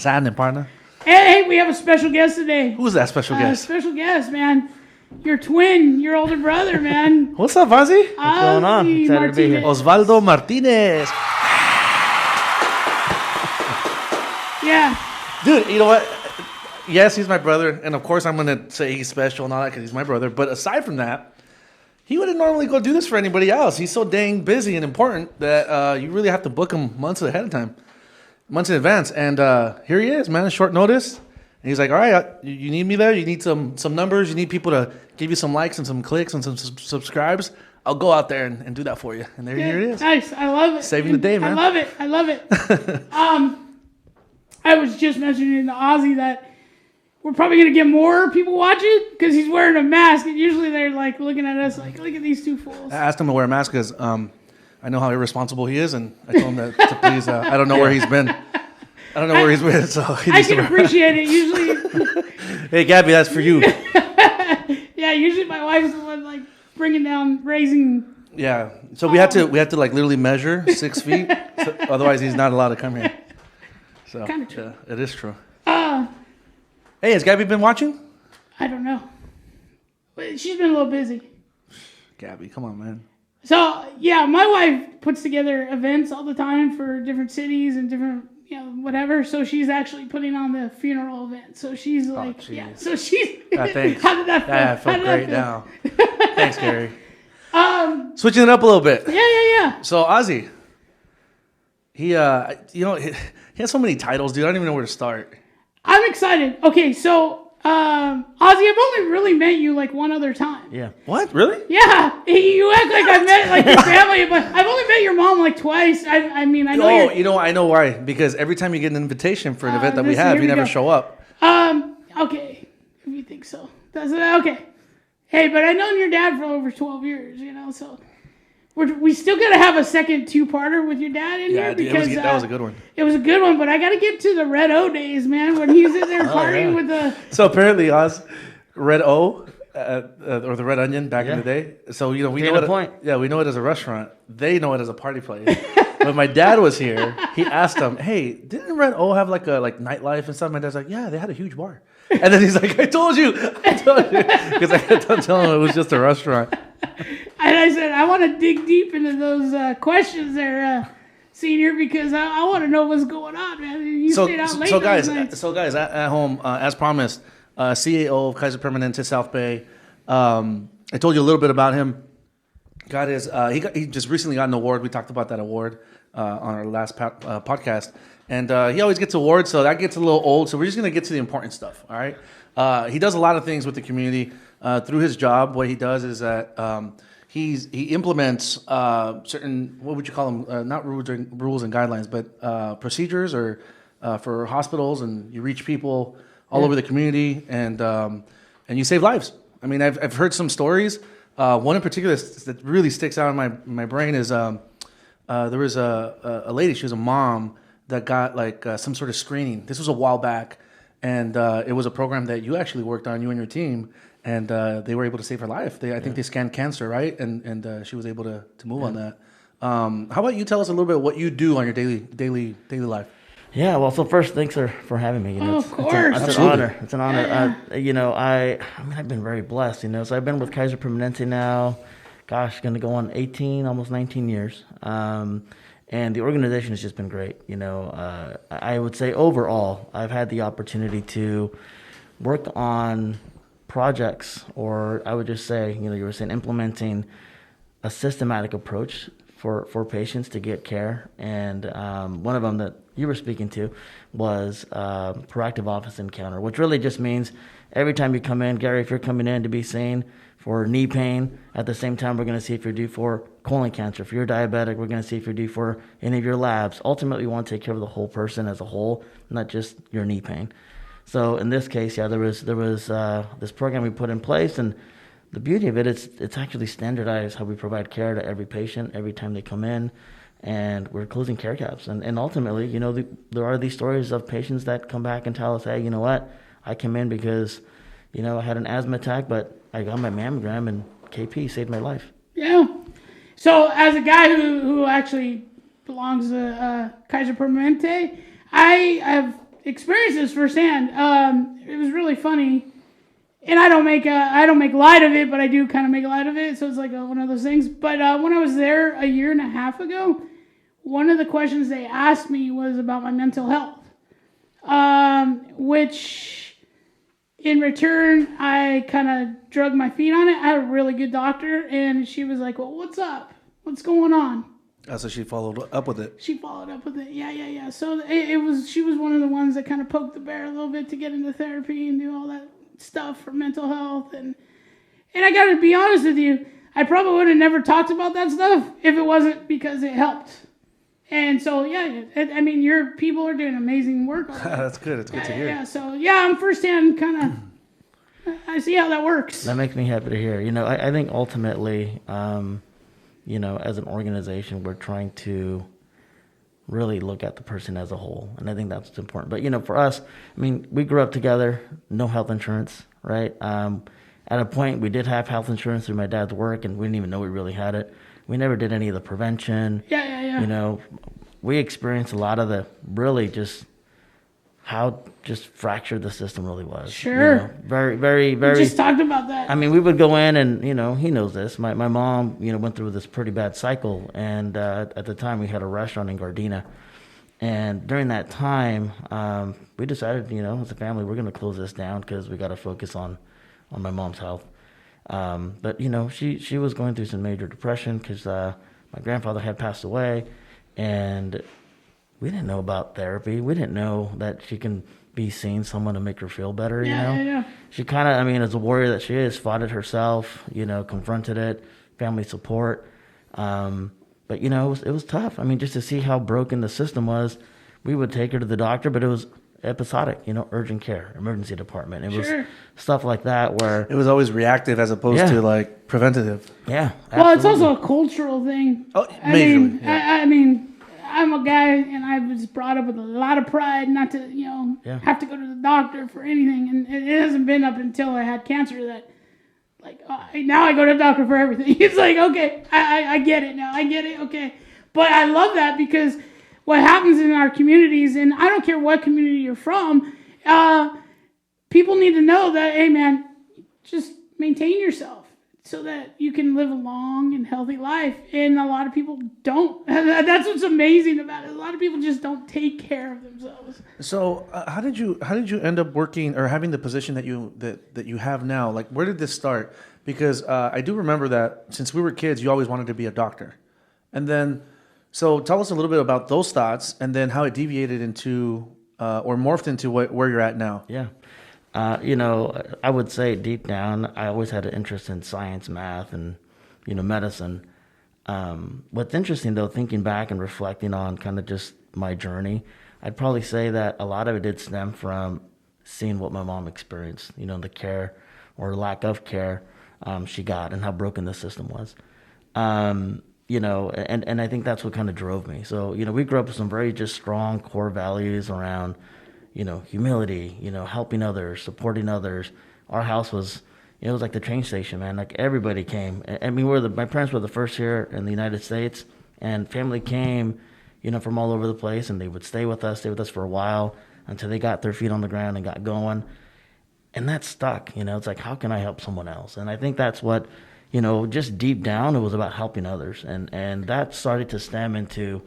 What's happening, partner? Hey, we have a special guest today. Who's that special guest? Special guest, man. Your twin, your older brother, man. What's up, Ozzie? What's going on? Excited to be here. Osvaldo Martinez. Yeah. Dude, you know what? Yes, he's my brother. And of course, I'm going to say he's special and all that because he's my brother. But aside from that, he wouldn't normally go do this for anybody else. He's so dang busy and important that you really have to book him months ahead of time. Months in advance. And here he is, man, at short notice. And he's like, all right, you need me there? You need some numbers? You need people to give you some likes and some clicks and some subscribes? I'll go out there and do that for you. And here it is. Nice. I love it. Saving the day, man. I love it. I was just mentioning to Ozzie that we're probably going to get more people watching because he's wearing a mask. And usually they're like looking at us like, look at these two fools. I asked him to wear a mask because I know how irresponsible he is. And I told him to please, I don't know where he's been. I don't know where he's been. So I can appreciate it. Usually. Hey, Gabby, that's for you. Yeah, usually my wife's the one like raising. Yeah. So we had to like literally measure 6 feet. So, otherwise, he's not allowed to come here. So kind of true. It is true. Hey, has Gabby been watching? I don't know. But she's been a little busy. Gabby, come on, man. So, yeah, my wife puts together events all the time for different cities and different, whatever. So she's actually putting on the funeral event. So she's like, yeah. So she's... Thanks. How did that feel? I felt great now. Thanks, Gary. Switching it up a little bit. Yeah. So, Ozzie, he has so many titles, dude. I don't even know where to start. I'm excited. Okay, so, Ozzie, I've only really met you like one other time. Yeah. What? Really? Yeah. You act like I've met like your family, but I've only met your mom like twice. I mean, I know I know why. Because every time you get an invitation for an event that we have, you never show up. Okay. If you think so. That's okay. Hey, but I've known your dad for over 12 years, so... We still got to have a second two-parter with your dad in here because that was a good one. It was a good one, but I got to get to the Red O days, man, when he was in there partying with the... So apparently, Red O, or the Red Onion back in the day. So, we know it. Yeah, we know it as a restaurant. They know it as a party place. When my dad was here, he asked him, hey, didn't Red O have like nightlife and stuff? My dad's like, yeah, they had a huge bar. And then he's like, I told you. Because I had to tell him it was just a restaurant. And I said, I want to dig deep into those questions there, Senior, because I want to know what's going on, man. You stayed out late. So guys, at home, as promised, CAO of Kaiser Permanente South Bay. I told you a little bit about him. Got his. He just recently got an award. We talked about that award on our last podcast, and he always gets awards, so that gets a little old. So we're just gonna get to the important stuff. All right. He does a lot of things with the community through his job. What he does is that he implements certain, what would you call them? Not rules and guidelines, but procedures or for hospitals, and you reach people all over the community, and you save lives. I mean, I've heard some stories. One in particular that really sticks out in my brain is there was a lady. She was a mom that got like some sort of screening. This was a while back, and it was a program that you actually worked on, you and your team, and they were able to save her life. I think they scanned cancer, right? And she was able to move on that. How about you tell us a little bit what you do on your daily life? Yeah, well, so first, thanks for having me. Of course. It's an honor. It's an honor. Yeah. I've been very blessed, So I've been with Kaiser Permanente now, going to go on 18, almost 19 years. And the organization has just been great. I would say overall, I've had the opportunity to work on projects, or I would just say, you were saying implementing a systematic approach for patients to get care. And one of them that you were speaking to was proactive office encounter, which really just means every time you come in, Gary, if you're coming in to be seen for knee pain, at the same time, we're going to see if you're due for colon cancer. If you're diabetic, we're going to see if you're due for any of your labs. Ultimately, we want to take care of the whole person as a whole, not just your knee pain. So in this case, there was this program we put in place, and the beauty of it is it's actually standardized how we provide care to every patient every time they come in, and we're closing care gaps. And ultimately, there are these stories of patients that come back and tell us, hey, you know what? I came in because, I had an asthma attack, but I got my mammogram and KP saved my life. Yeah. So as a guy who actually belongs to Kaiser Permanente, I have experienced this firsthand. It was really funny. And I don't make light of it, but I do kind of make light of it. So it's like one of those things. But when I was there a year and a half ago, one of the questions they asked me was about my mental health, which in return, I kind of drug my feet on it. I had a really good doctor, and she was like, well, what's up? What's going on? So she followed up with it. She followed up with it. Yeah. So she was one of the ones that kind of poked the bear a little bit to get into therapy and do all that stuff for mental health. And I got to be honest with you, I probably would have never talked about that stuff if it wasn't because it helped. And so, I mean, your people are doing amazing work. That's good. It's good to hear. Yeah, so, I'm firsthand I see how that works. That makes me happy to hear. I think ultimately, as an organization, we're trying to really look at the person as a whole. And I think that's what's important. But, for us, I mean, we grew up together, no health insurance, right? At a point, we did have health insurance through my dad's work, and we didn't even know we really had it. We never did any of the prevention. Yeah. We experienced a lot of the really just how just fractured the system really was. Sure. Very, very, very. We just talked about that. I mean, we would go in and, he knows this. My mom, went through this pretty bad cycle. And at the time, we had a restaurant in Gardena. And during that time, we decided, as a family, we're going to close this down because we got to focus on my mom's health. But she was going through some major depression because my grandfather had passed away, and we didn't know about therapy. We didn't know that she can be seeing someone to make her feel better. Yeah. She kind of, as a warrior that she is, fought it herself. Confronted it, family support. But it was tough. I mean, just to see how broken the system was, we would take her to the doctor, but it was episodic, urgent care, emergency department. It was stuff like that where it was always reactive as opposed to like preventative. Yeah. Well, it's also a cultural thing. Oh, majorly. I mean, I'm a guy, and I was brought up with a lot of pride not to, have to go to the doctor for anything. And it hasn't been up until I had cancer that, now I go to the doctor for everything. It's like, okay, I get it now. I get it, okay. But I love that because what happens in our communities, and I don't care what community you're from, people need to know that, hey, man, just maintain yourself so that you can live a long and healthy life. And a lot of people don't. That's what's amazing about it. A lot of people just don't take care of themselves. So how did you end up working or having the position that you have now? Like, where did this start? Because I do remember that since we were kids, you always wanted to be a doctor. And then, so tell us a little bit about those thoughts and then how it deviated into or morphed into where you're at now. Yeah. I would say deep down, I always had an interest in science, math, and, medicine. What's interesting, though, thinking back and reflecting on kind of just my journey, I'd probably say that a lot of it did stem from seeing what my mom experienced, the care or lack of care she got and how broken the system was. And I think that's what kind of drove me. So, we grew up with some very just strong core values around humility, helping others, supporting others. Our house was, it was like the train station, man. Like everybody came. I mean, my parents were the first here in the United States, and family came, from all over the place, and they would stay with us for a while until they got their feet on the ground and got going. And that stuck, it's like, how can I help someone else? And I think that's what, just deep down, it was about helping others. And that started to stem into,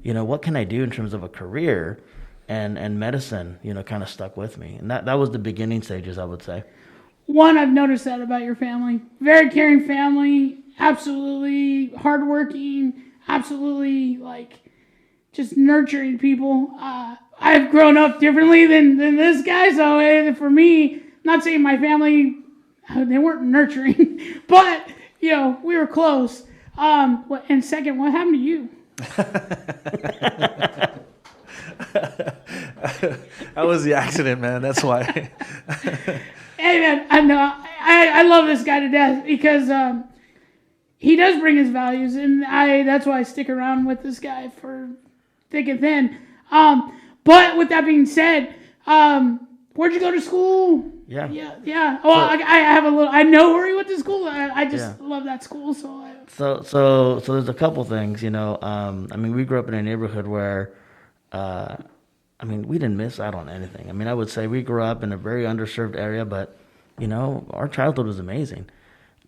what can I do in terms of a career? And medicine, kind of stuck with me. And that was the beginning stages, I would say. One, I've noticed that about your family. Very caring family, absolutely hardworking, absolutely, just nurturing people. I've grown up differently than this guy, so for me, not saying my family, they weren't nurturing, but, we were close. And second, what happened to you? That was the accident, man. That's why. Hey, man, I love this guy to death because he does bring his values, and that's why I stick around with this guy for thick and thin. But with that being said, where'd you go to school? Yeah. Oh, I know where he went to school. I just love that school. So there's a couple things, I mean, we grew up in a neighborhood where, I mean, we didn't miss out on anything. I mean, I would say we grew up in a very underserved area, but, our childhood was amazing.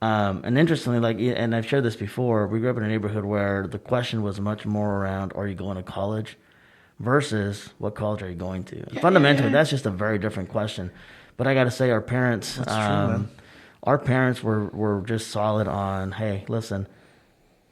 And interestingly, and I've shared this before, we grew up in a neighborhood where the question was much more around, are you going to college versus what college are you going to? And fundamentally, that's just a very different question. But I got to say, our parents, our parents were just solid on, hey, listen,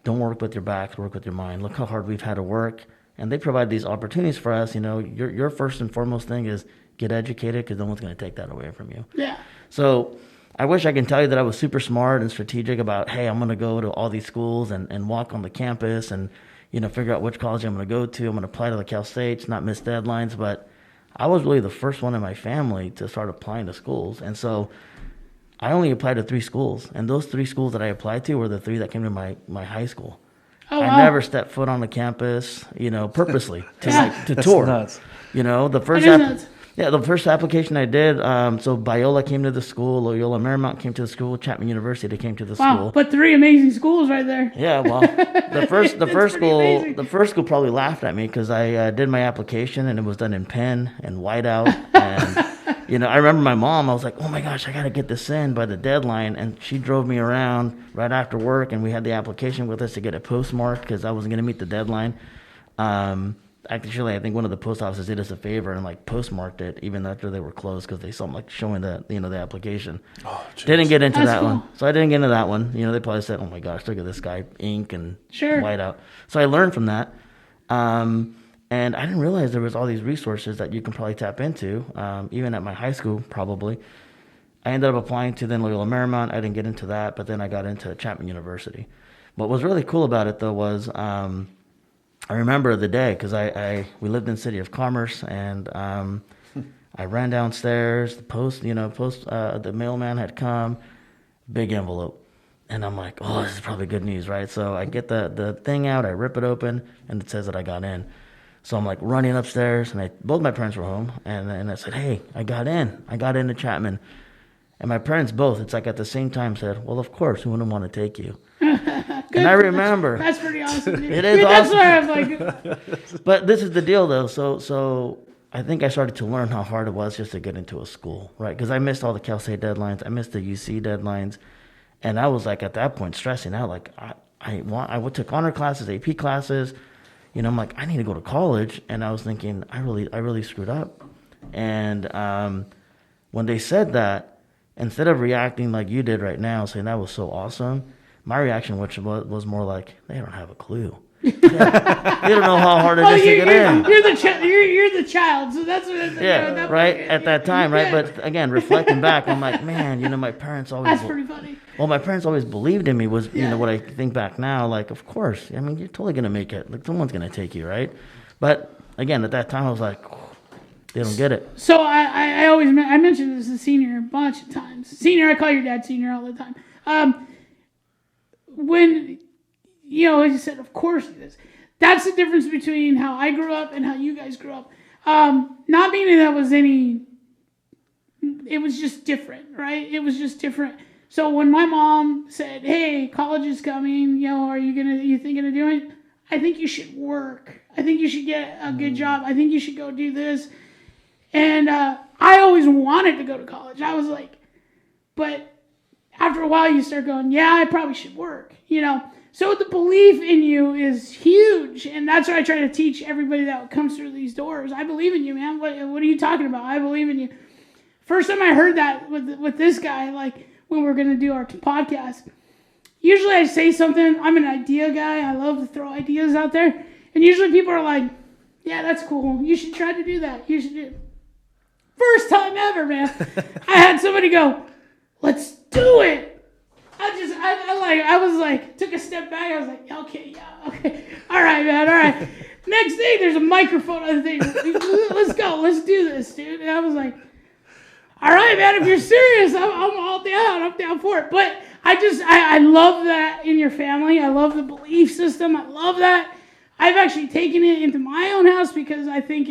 don't work with your back, work with your mind. Look how hard we've had to work. And they provide these opportunities for us. Your first and foremost thing is get educated because no one's going to take that away from you. Yeah. So I wish I could tell you that I was super smart and strategic about, hey, I'm going to go to all these schools and walk on the campus and, figure out which college I'm going to go to. I'm going to apply to the Cal States, not miss deadlines. But I was really the first one in my family to start applying to schools. And so I only applied to 3 schools. And those 3 schools that I applied to were the 3 that came to my high school. Oh, wow. I never stepped foot on the campus, purposely to tour. Nuts. The first application I did, so Biola came to the school, Loyola Marymount came to the school, Chapman University came to the school. Wow, but 3 amazing schools right there. Yeah, well, the first school probably laughed at me because I did my application and it was done in pen and whiteout, and I remember my mom. I was like, oh my gosh, I got to get this in by the deadline, and she drove me around right after work, and we had the application with us to get it postmarked because I wasn't going to meet the deadline. Actually, I think one of the post offices did us a favor and postmarked it even after they were closed because they saw showing the the application. Oh, geez. Didn't get into That's that cool. one, so I didn't get into that one. They probably said, "Oh my gosh, look at this guy, ink and Sure. whiteout." So I learned from that, and I didn't realize there was all these resources that you can probably tap into, even at my high school. Probably, I ended up applying to then Loyola Marymount. I didn't get into that, but then I got into Chapman University. What was really cool about it though was. I remember the day because we lived in City of Commerce, and I ran downstairs. The mailman had come, big envelope, and I'm like, oh, this is probably good news, right? So I get the thing out, I rip it open, and it says that I got in. So I'm running upstairs, and both my parents were home, and I said, hey, I got into Chapman, and my parents both, it's at the same time said, well, of course, who wouldn't want to take you? And I remember. That's pretty awesome. It is awesome. That's awesome. why I'm like. But this is the deal, though. So I think I started to learn how hard it was just to get into a school, right? Because I missed all the Cal State deadlines. I missed the UC deadlines. And I was at that point stressing out. I took honor classes, AP classes. I'm like, I need to go to college. And I was thinking, I really screwed up. And when they said that, instead of reacting like you did right now, saying that was so awesome, my reaction was more like, they don't have a clue. They don't know how hard it is to get in. You're the child, so that's what. Right at that time, right? Yeah. But again, reflecting back, I'm like, man, my parents always. That's pretty funny. Well, my parents always believed in me. Was what I think back now, of course. I mean, you're totally gonna make it. Someone's gonna take you, right? But again, at that time, I was like, they don't get it. So I always mentioned this to Senior a bunch of times. Senior, I call your dad Senior all the time. When, like you said, of course it is. That's the difference between how I grew up and how you guys grew up. Not meaning that was it was just different, right? It was just different. So when my mom said, hey, college is coming, you thinking of doing it? I think you should work. I think you should get a good job. I think you should go do this. And I always wanted to go to college. I was like, but after a while you start going, yeah, I probably should work, So the belief in you is huge. And that's what I try to teach everybody that comes through these doors. I believe in you, man. What are you talking about? I believe in you. First time I heard that with this guy, when we're going to do our podcast, usually I say something. I'm an idea guy. I love to throw ideas out there. And usually people are like, yeah, that's cool. You should try to do that. You should do it. First time ever, man. I had somebody go, let's do it. I was like, took a step back. I was like, okay, yeah, okay. All right, man, all right. Next day, there's a microphone on the thing. Let's go. Let's do this, dude. And I was like, all right, man, if you're serious, I'm all down. I'm down for it. But I love that in your family. I love the belief system. I love that. I've actually taken it into my own house because I think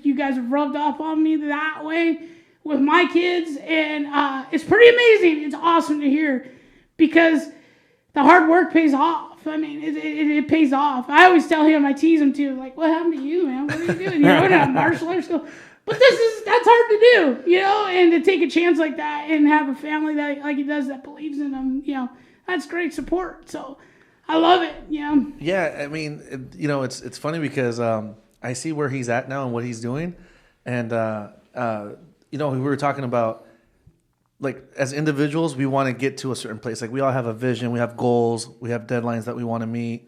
you guys have rubbed off on me that way with my kids. And it's pretty amazing. It's awesome to hear because the hard work pays off. I mean, it pays off. I always tell him, I tease him too, like, what happened to you, man? What are you doing? You're going to martial arts school. But that's hard to do, and to take a chance like that and have a family that, like he does, that believes in him, that's great support. So I love it, Yeah, I mean, it's funny because I see where he's at now and what he's doing. And, we were talking about, like, as individuals, we want to get to a certain place. Like, we all have a vision, we have goals, we have deadlines that we want to meet.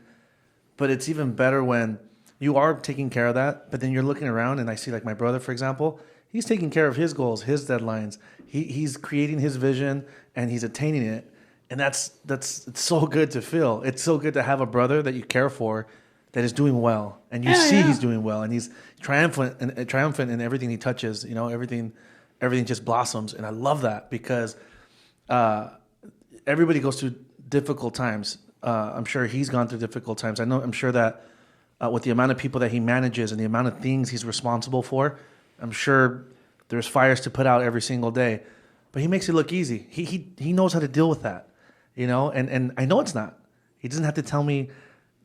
But it's even better when you are taking care of that, but then you're looking around, and I see, like, my brother, for example, he's taking care of his goals, his deadlines. He's creating his vision, and he's attaining it. And it's so good to feel. It's so good to have a brother that you care for that is doing well, and you see he's doing well, and he's triumphant in everything he touches. Everything just blossoms, and I love that because everybody goes through difficult times. I'm sure he's gone through difficult times. I'm sure that with the amount of people that he manages and the amount of things he's responsible for, I'm sure there's fires to put out every single day. But he makes it look easy. He knows how to deal with that, and I know it's not. He doesn't have to tell me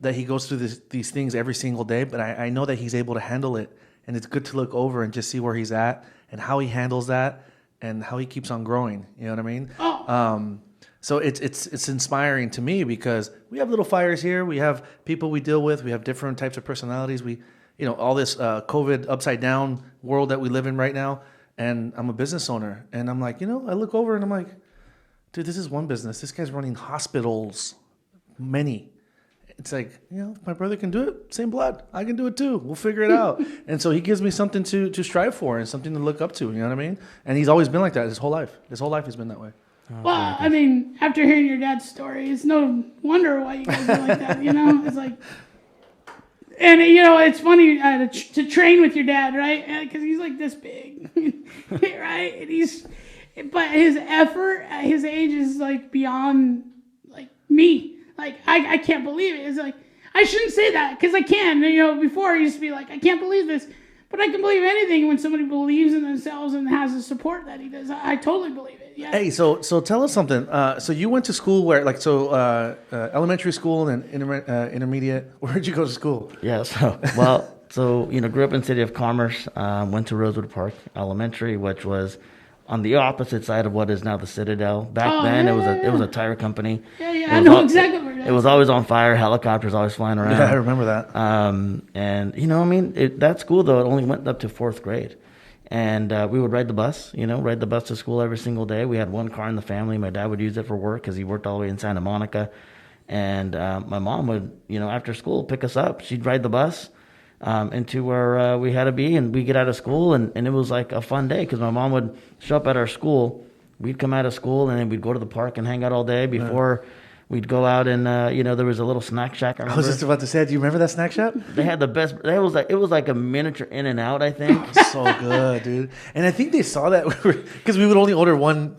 that he goes through these things every single day, but I know that he's able to handle it. And it's good to look over and just see where he's at and how he handles that and how he keeps on growing. You know what I mean? Oh. So it's inspiring to me because we have little fires here. We have people we deal with. We have different types of personalities. We, all this COVID upside down world that we live in right now. And I'm a business owner. And I'm like, I look over and I'm like, dude, this is one business. This guy's running hospitals, many. It's like, if my brother can do it, same blood. I can do it too. We'll figure it out. And so he gives me something to strive for and something to look up to. You know what I mean? And he's always been like that his whole life. His whole life has been that way. Well, I mean, after hearing your dad's story, it's no wonder why you guys are like that, It's like, and, it's funny to train with your dad, right? Because he's like this big, right? And but his effort at his age is like beyond like me. Like, I can't believe it. It's like, I shouldn't say that because I can. Before I used to be like, I can't believe this. But I can believe anything when somebody believes in themselves and has the support that he does. I totally believe it. Yeah. Hey, so tell us something. So you went to school where, like, elementary school and intermediate. Where did you go to school? Yeah, grew up in City of Commerce, went to Rosewood Park Elementary, which was on the opposite side of what is now the Citadel. Back then, it was a tire company. Yeah, I know exactly where that is. It was always on fire. Helicopters always flying around. Yeah, I remember that. That school, though, it only went up to 4th grade. And we would ride the bus, to school every single day. We had one car in the family. My dad would use it for work because he worked all the way in Santa Monica. And my mom would, after school, pick us up. She'd ride the bus into where we had to be, and we'd get out of school, and it was like a fun day because my mom would show up at our school. We'd come out of school, and then we'd go to the park and hang out all day before we'd go out and, there was a little snack shack. I was just about to say, do you remember that snack shack? They had the best. It was like a miniature In-N-Out, I think. So good, dude. And I think they saw that because we would only order one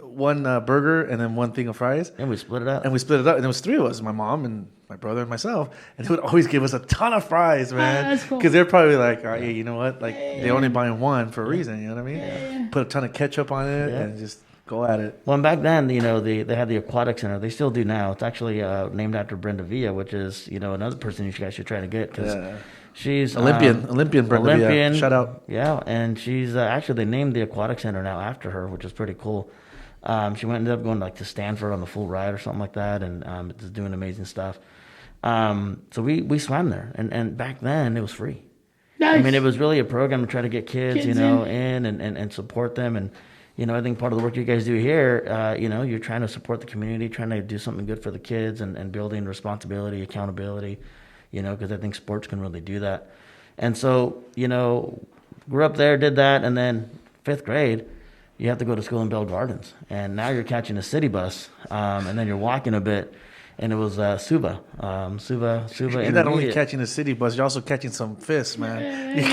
burger and then one thing of fries. And we split it up. And there was 3 of us, my mom and my brother and myself. And they would always give us a ton of fries, man. That's cool. Because they're probably like, oh, yeah, you know what? Like, they're only buying one for a reason, you know what I mean? Yeah. Put a ton of ketchup on it and just go at it. Well, and back then, they had the aquatic center. They still do now. It's actually named after Brenda Villa, which is, another person you guys should try to get because she's Olympian Brenda Villa. Shout out. Yeah, and she's actually they named the aquatic center now after her, which is pretty cool. She ended up going to Stanford on the full ride or something like that, and just doing amazing stuff. So we swam there, and back then it was free. Nice. I mean, it was really a program to try to get kids in and support them. And, I think part of the work you guys do here, you're trying to support the community, trying to do something good for the kids and building responsibility, accountability, because I think sports can really do that. And so, grew up there, did that, and then 5th grade, you have to go to school in Bell Gardens. And now you're catching a city bus, and then you're walking a bit. And it was Suva. You're not only catching a city bus, you're also catching some fish, man. You're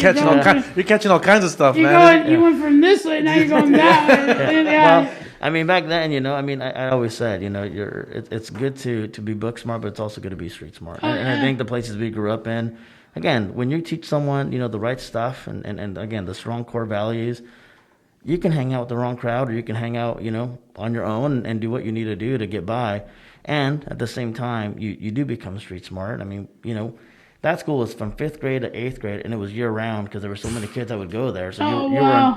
catching all kinds of stuff, man. You went from this way, now you're going that way. Well, I mean, back then, I always said, it's good to be book smart, but it's also good to be street smart. And I think the places we grew up in, again, when you teach someone, the right stuff and again, the strong core values, you can hang out with the wrong crowd, or you can hang out, on your own and do what you need to do to get by. And at the same time, you do become street smart. I mean, that school was from 5th grade to 8th grade, and it was year round because there were so many kids that would go there. So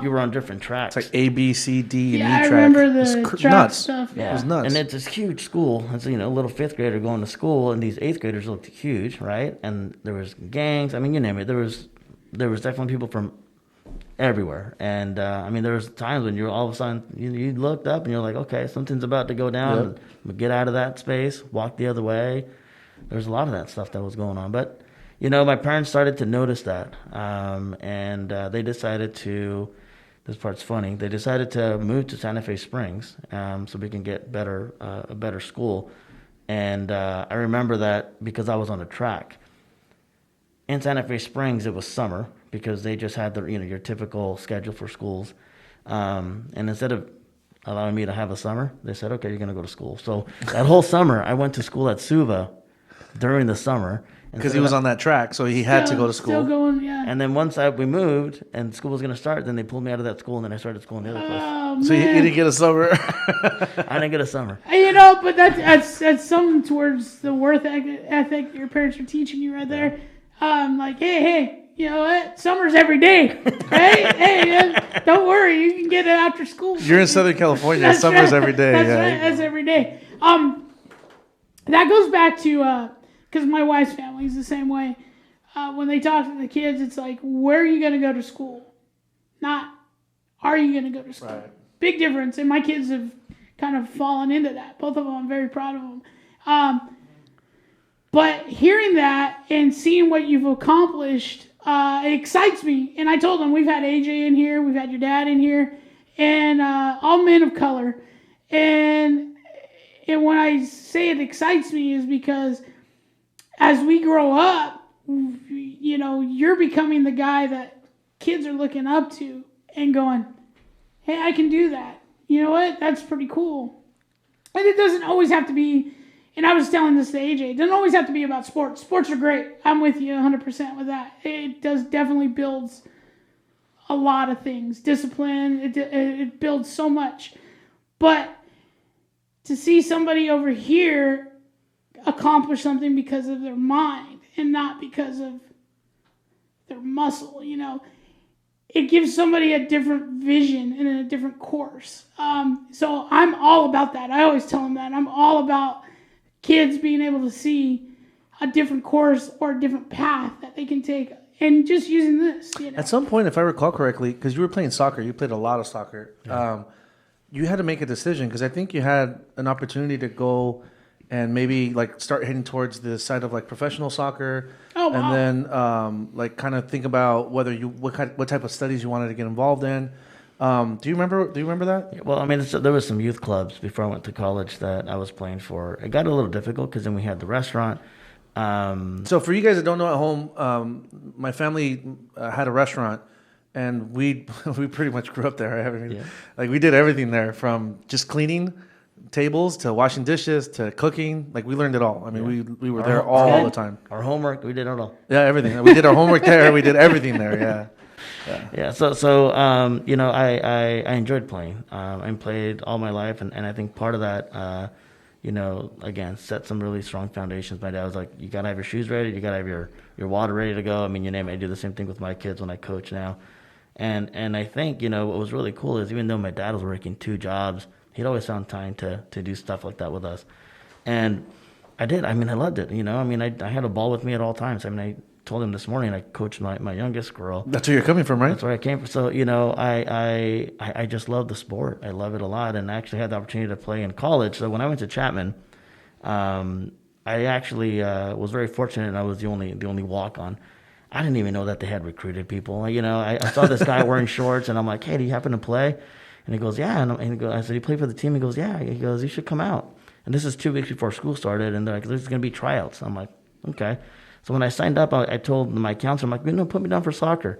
you were on different tracks. It's like A, B, C, D, and E track. I remember the track nuts. stuff. Yeah. It was nuts. And it's this huge school. It's, a little 5th grader going to school, and these 8th graders looked huge, right? And there was gangs. I mean, you name it. There was definitely people from everywhere. And, there was times when you all of a sudden, you looked up and you're like, okay, something's about to go down. Yep. Get out of that space, walk the other way. There's a lot of that stuff that was going on. But, my parents started to notice that. And they decided to, this part's funny, they decided to move to Santa Fe Springs so we can get a better school. And I remember that because I was on a track. In Santa Fe Springs, it was summer because they just had your typical schedule for schools. And instead of allowing me to have a summer, they said, okay, you're going to go to school. So that whole summer, I went to school at Suva during the summer. Because he was on that track, so he had to go to school. Still going, yeah. And then once we moved and school was going to start, then they pulled me out of that school, and then I started school in the other place. Oh, so you didn't get a summer? I didn't get a summer. But that's something towards the work ethic your parents are teaching you right there. Like, hey, you know what? Summer's every day, right? Hey, don't worry, you can get it after school. You're in Southern California. Summer's every day. That's right. That's every day. That goes back to because my wife's family is the same way. When they talk to the kids, it's like, where are you going to go to school? Not, are you going to go to school? Right. Big difference. And my kids have kind of fallen into that. Both of them, I'm very proud of them. But hearing that and seeing what you've accomplished, it excites me. And I told them, we've had AJ in here, we've had your dad in here, and all men of color. And when I say it excites me is because as we grow up, you're becoming the guy that kids are looking up to and going, hey, I can do that. You know what? That's pretty cool. And it doesn't always have to be, and I was telling this to AJ, it doesn't always have to be about sports. Sports are great. I'm with you 100% with that. It definitely builds a lot of things. Discipline, it builds so much. But to see somebody over here accomplish something because of their mind and not because of their muscle, it gives somebody a different vision and a different course. So I'm all about that. I always tell them that. I'm all about kids being able to see a different course or a different path that they can take and just using this. At some point, if I recall correctly, because you were playing soccer, you played a lot of soccer, you had to make a decision because I think you had an opportunity to go and maybe start heading towards the side of professional soccer. Oh, wow. And then kind of think about whether what type of studies you wanted to get involved in. Do you remember that? Well, there was some youth clubs before I went to college that I was playing for. It got a little difficult because then we had the restaurant. So for you guys that don't know at home, my family had a restaurant, and we pretty much grew up there. We did everything there, from just cleaning tables to washing dishes to cooking. We learned it all. We were there all the time. Our homework, we did it all. Yeah, everything. We did our homework there. We did everything there. Yeah. So I enjoyed playing. I played all my life, and I think part of that, again, set some really strong foundations. My dad was like, you gotta have your shoes ready, you gotta have your water ready to go. You name it. I do the same thing with my kids when I coach now. And I think, what was really cool is even though my dad was working 2 jobs, he'd always found time to do stuff like that with us. And I did. I loved it. I had a ball with me at all times. I told him this morning I coached my youngest girl. That's where you're coming from, right? That's where I came from. So, I just love the sport. I love it a lot. And I actually had the opportunity to play in college. So when I went to Chapman, I actually was very fortunate, and I was the only walk-on. I didn't even know that they had recruited people. I saw this guy wearing shorts, and I'm like, hey, do you happen to play? And he goes, yeah. And I said, you play for the team? He goes, yeah. He goes, you should come out. And this is 2 weeks before school started, and they're like, there's going to be tryouts. I'm like, okay. So when I signed up, I told my counselor, I'm like, put me down for soccer.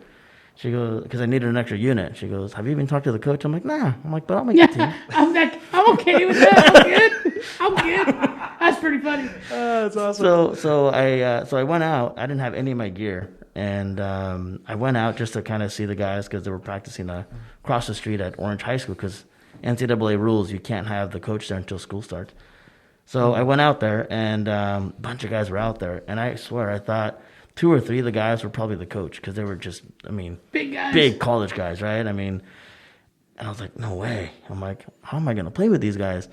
She goes, because I needed an extra unit. She goes, have you even talked to the coach? I'm like, nah. I'm like, but I'll make the team. I'm okay with that. I'm good. That's pretty funny. That's awesome. So I went out. I didn't have any of my gear. And I went out just to kind of see the guys because they were practicing across the street at Orange High School because NCAA rules, you can't have the coach there until school starts. So I went out there, and a bunch of guys were out there. And I swear, I thought 2 or 3 of the guys were probably the coach because they were just, big guys. Big college guys, right? And I was like, no way. I'm like, how am I going to play with these guys?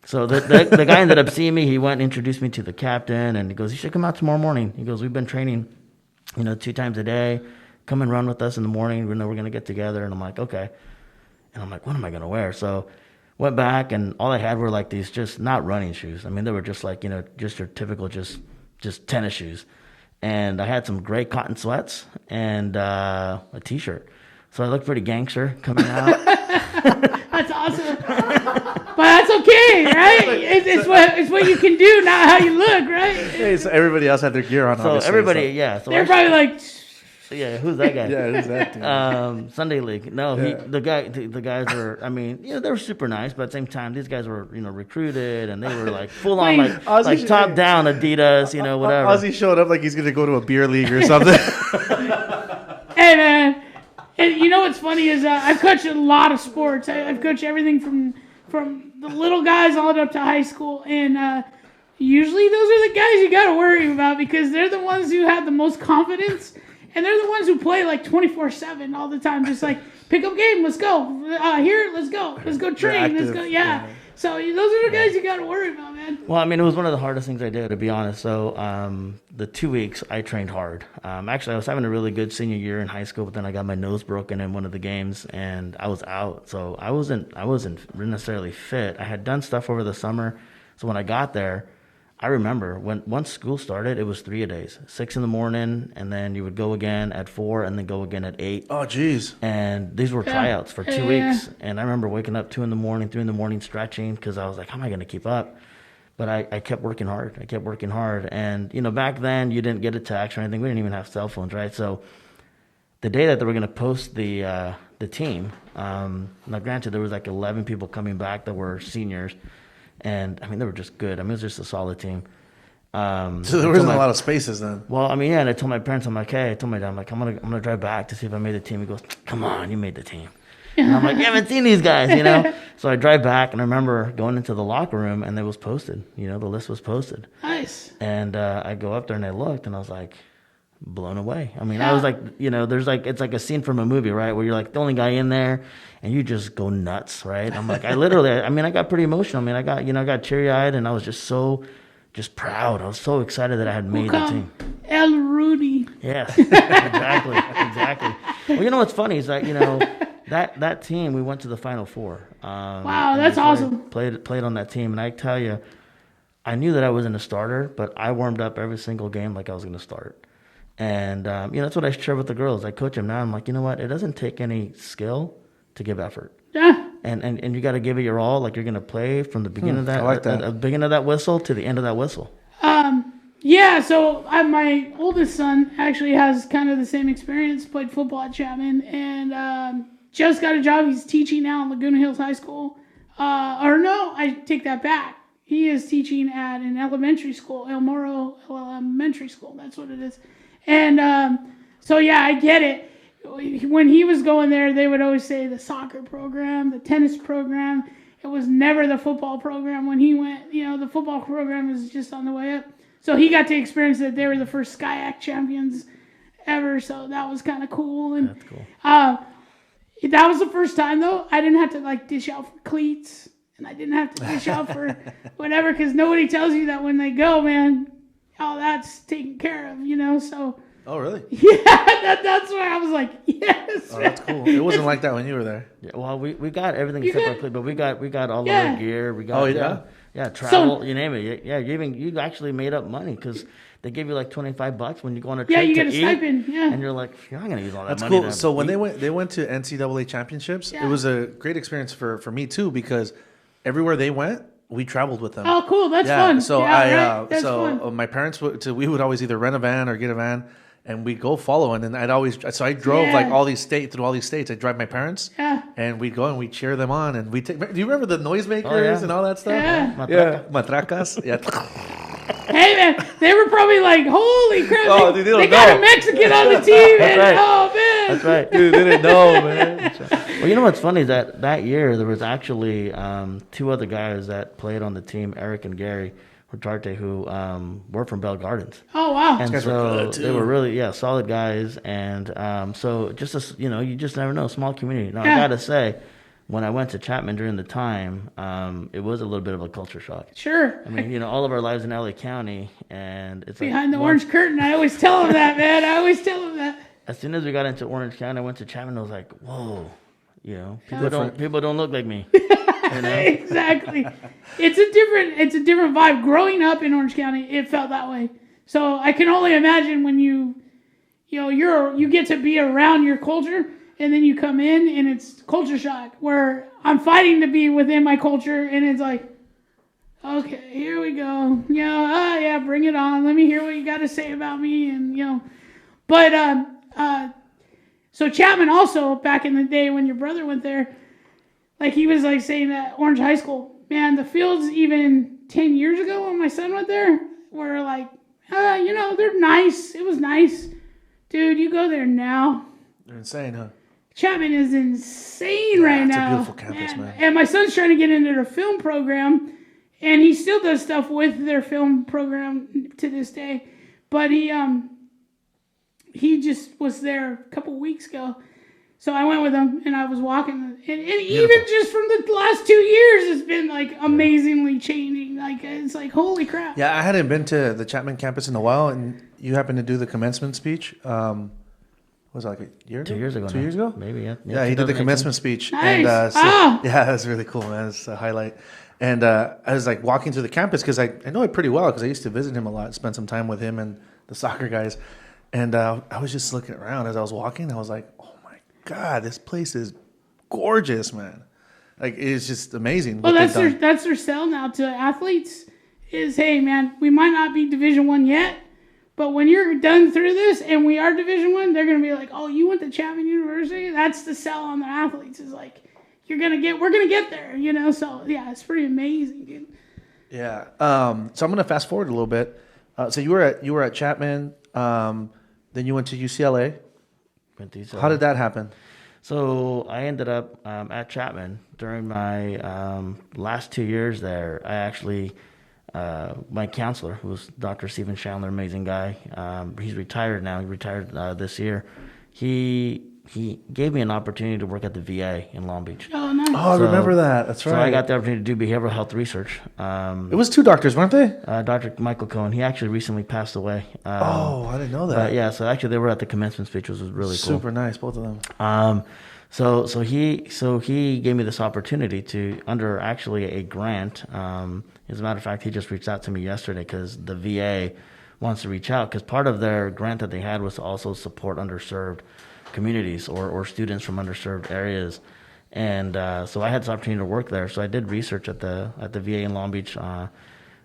So the guy ended up seeing me. He went and introduced me to the captain, and he goes, you should come out tomorrow morning. He goes, we've been training, 2 times a day. Come and run with us in the morning. We're going to get together. And I'm like, okay. And I'm like, what am I going to wear? So went back, and all I had were like these just not running shoes. They were just like, just your typical just tennis shoes. And I had some gray cotton sweats and a T-shirt. So I looked pretty gangster coming out. That's awesome. But that's okay, right? It's what you can do, not how you look, right? Hey, so everybody else had their gear on. So everybody, yeah. So they're probably like, yeah, who's that guy? Yeah, who's that dude? Sunday League. No, the guys were. They were super nice, but at the same time, these guys were, recruited, and they were like full on, like top down Adidas, whatever. Ozzie showed up like he's gonna go to a beer league or something. hey man, and you know what's funny is I've coached a lot of sports. I've coached everything from the little guys all up to high school, and usually those are the guys you got to worry about because they're the ones who have the most confidence. And they're the ones who play like 24/7 all the time, just like pick up game, let's go. Let's go train, let's go. Yeah. So those are the guys you got to worry about, man. Well, it was one of the hardest things I did, to be honest. So the 2 weeks I trained hard. Actually, I was having a really good senior year in high school, but then I got my nose broken in one of the games, and I was out. So I wasn't necessarily fit. I had done stuff over the summer, so when I got there. I remember once school started, it was 3-a-days, 6 in the morning, and then you would go again at 4, and then go again at 8. Oh, geez. And these were tryouts for 2 weeks, and I remember waking up 2 in the morning, 3 in the morning, stretching because I was like, how am I going to keep up? But I kept working hard. And back then you didn't get a text or anything. We didn't even have cell phones, right? So the day that they were going to post the team, now granted there was like 11 people coming back that were seniors. And, they were just good. It was just a solid team. So there wasn't a lot of spaces then. Well, and I told my parents, I'm like, hey, I told my dad, I'm like, I'm gonna drive back to see if I made the team. He goes, come on, you made the team. And I'm like, you haven't seen these guys, So I drive back, and I remember going into the locker room, and it was posted. The list was posted. Nice. And I go up there, and I looked, and I was like, blown away. I was like, there's like, it's like a scene from a movie, right? Where you're like the only guy in there and you just go nuts, right? I'm like, I literally, I got pretty emotional. I got teary eyed, and I was just proud. I was so excited that I had made the team. El Rudy. Yes, exactly. Well, what's funny is that, that team, we went to the Final Four. Wow, that's awesome. Played on that team. And I tell you, I knew that I wasn't a starter, but I warmed up every single game like I was going to start. And, that's what I share with the girls. I coach them now. I'm like, you know what? It doesn't take any skill to give effort. Yeah. And you got to give it your all. Like you're going to play from the beginning of that, I like that. beginning of that whistle to the end of that whistle. Yeah, so my oldest son actually has kind of the same experience, played football at Chapman, and just got a job. He's teaching now at Laguna Hills High School. Or no, I take that back. He is teaching at an elementary school, El Moro Elementary School. That's what it is. And so, yeah, I get it. When he was going there, they would always say the soccer program, the tennis program. It was never the football program when he went. The football program was just on the way up. So he got to experience that they were the first kayak champions ever. So that was kind of cool. And that's cool. That was the first time, though. I didn't have to, dish out for cleats. And I didn't have to dish out for whatever, because nobody tells you that when they go, man, all that's taken care of, so. Oh, really? Yeah, that's where I was like, yes. Oh, that's cool. It wasn't like that when you were there. Yeah, well, we got everything separately, but we got all of our gear. We got travel, you name it. Yeah, you actually made up money because they give you like $25 when you go on a trip. Yeah, you get to a eat, stipend. Yeah, and you're like, you're not gonna use all that That's money. cool. So when they went to NCAA championships, it was a great experience for me too, because everywhere they went, we traveled with them. Oh, cool. That's fun. So right? That's fun. My parents we would always either rent a van or get a van, and we'd go follow. And then I drove through all these states. I'd drive my parents. Yeah. And we'd go and we'd cheer them on. And do you remember the noisemakers and all that stuff? Yeah. Matracas. Yeah. Hey man, they were probably like, "Holy crap! Oh, dude, they got know. a Mexican on the team!" And, right. oh man, That's right. Dude, they didn't know, man. Well, you know what's funny is that year there was actually two other guys that played on the team, Eric and Gary Hurtarte, who were from Bell Gardens. Oh wow! And guys were so good, too. they were really, solid guys. And so just, you just never know, small community. Now, Yeah. I got to say, when I went to Chapman during the time, it was a little bit of a culture shock. Sure. I mean, all of our lives in LA County, and it's Behind like the orange curtain, I always tell them that, man. I always tell them that. as soon as we got into Orange County, I went to Chapman, I was like, whoa, people don't look like me. Exactly. It's a different vibe. Growing up in Orange County, it felt that way. So I can only imagine when you get to be around your culture, and then you come in and it's culture shock, where I'm fighting to be within my culture, and it's like, okay, here we go. Bring it on. Let me hear what you got to say about me, and But so Chapman also, back in the day when your brother went there, like he was like saying that Orange High School, man, the fields even 10 years ago when my son went there were like, they're nice. It was nice. Dude, you go there now. They're insane, huh? Chapman is insane right it's a now. beautiful campus, man. And my son's trying to get into their film program, and he still does stuff with their film program to this day. But he just was there a couple weeks ago. So I went with him, and I was walking. And even just from the last 2 years, it's been, like, amazingly changing. Like, it's like, holy crap. Yeah, I hadn't been to the Chapman campus in a while, and you happened to do the commencement speech. Was it like a year ago? 2 years ago. 2 years ago? Maybe, yeah. Yeah, he did the 2018. commencement speech. Nice. And, Ah. Yeah, that was really cool, man. It's a highlight. And I was like walking through the campus because I know it pretty well because I used to visit him a lot, spend some time with him and the soccer guys. And I was just looking around as I was walking. I was like, oh my God, this place is gorgeous, man. Like, it's just amazing. Well, what they've that's done. their sell now to athletes is, hey, man, we might not be Division I yet, but when you're done through this and we are Division I, they're going to be like, oh, you went to Chapman University? That's the sell on the athletes is like, we're going to get there, So, yeah, it's pretty amazing, dude. Yeah. So I'm going to fast forward a little bit. So you were at Chapman. Then you went to UCLA. How did that happen? So I ended up at Chapman during my last 2 years there. I actually, my counselor, who was Dr. Stephen Chandler, amazing guy. He's retired now. He retired this year. He gave me an opportunity to work at the VA in Long Beach. Oh, nice. Oh, I remember that. That's right. So I got the opportunity to do behavioral health research. It was two doctors, weren't they? Dr. Michael Cohen. He actually recently passed away. I didn't know that. Yeah, so actually they were at the commencement speech, which was really cool. Super nice, both of them. So he gave me this opportunity to under actually a grant. As a matter of fact, he just reached out to me yesterday because the VA wants to reach out because part of their grant that they had was to also support underserved communities or students from underserved areas. And so I had this opportunity to work there. So I did research at the VA in Long Beach,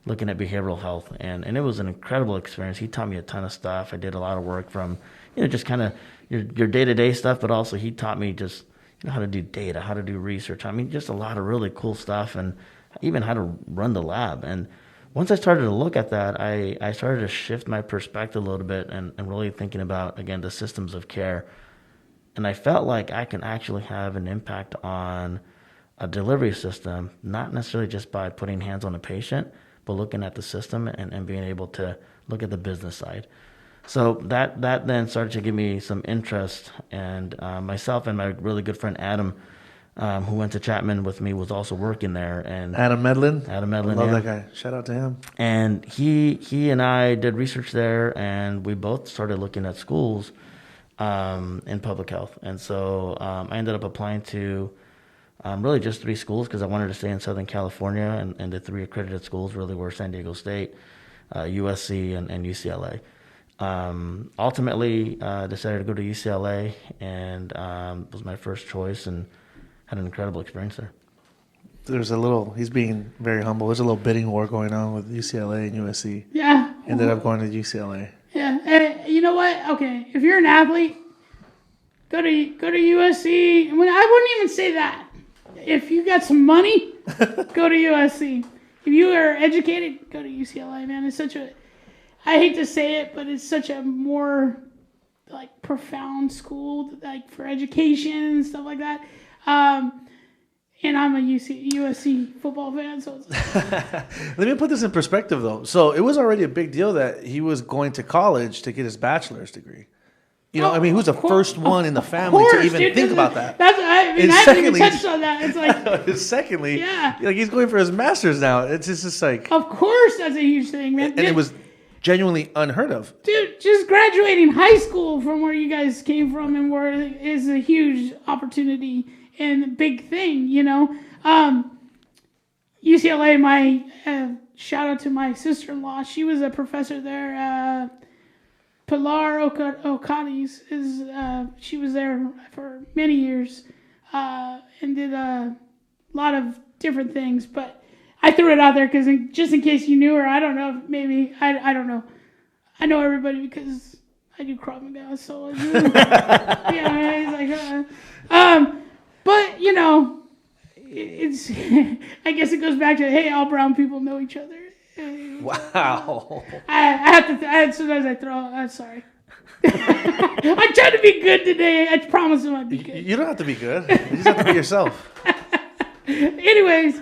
looking at behavioral health, and it was an incredible experience. He taught me a ton of stuff. I did a lot of work from just kind of your day-to-day stuff, but also he taught me just how to do data, how to do research. I mean, just a lot of really cool stuff, and even how to run the lab. And once I started to look at that, I started to shift my perspective a little bit and really thinking about, again, the systems of care. And I felt like I can actually have an impact on a delivery system, not necessarily just by putting hands on a patient, but looking at the system and being able to look at the business side. So that then started to give me some interest. And myself and my really good friend Adam, who went to Chapman with me, was also working there. And Adam Medlin. Adam Medlin, I love yeah. that guy. Shout out to him. And he and I did research there, and we both started looking at schools in public health. And so I ended up applying to really just 3 schools because I wanted to stay in Southern California, and the 3 accredited schools really were San Diego State, USC, and UCLA. Ultimately, decided to go to UCLA, and it was my first choice, and had an incredible experience there. He's being very humble. There's a little bidding war going on with UCLA and USC. Yeah. Ended up going to UCLA. Yeah. And you know what? Okay. If you're an athlete, go to USC. I wouldn't even say that. If you got some money, go to USC. if you are educated, go to UCLA, man. It's such a, I hate to say it, but it's such a more like profound school, like for education and stuff like that. And I'm a USC football fan, so it's Let me put this in perspective, though. So it was already a big deal that he was going to college to get his bachelor's degree. You know, I mean, who's the first one in the family to even think about that? That's, I mean, And I haven't even secondly- touched on that. It's like, Secondly, Yeah. like he's going for his master's now. It's just like, of course, that's a huge thing, man. and it was genuinely unheard of. Dude, just graduating high school from where you guys came from and where is a huge opportunity and a big thing, you know. UCLA, my shout out to my sister-in-law. She was a professor there. Pilar Ocadis she was there for many years and did a lot of different things. But I threw it out there because just in case you knew her, I don't know. Maybe I don't know. I know everybody because I do Krav Maga, so yeah. He's like, but you know, it's. I guess it goes back to hey, all brown people know each other. Wow. I have to. Sometimes I throw. I'm sorry. I tried to be good today. I promise I might be good. You don't have to be good. You just have to be yourself. Anyways,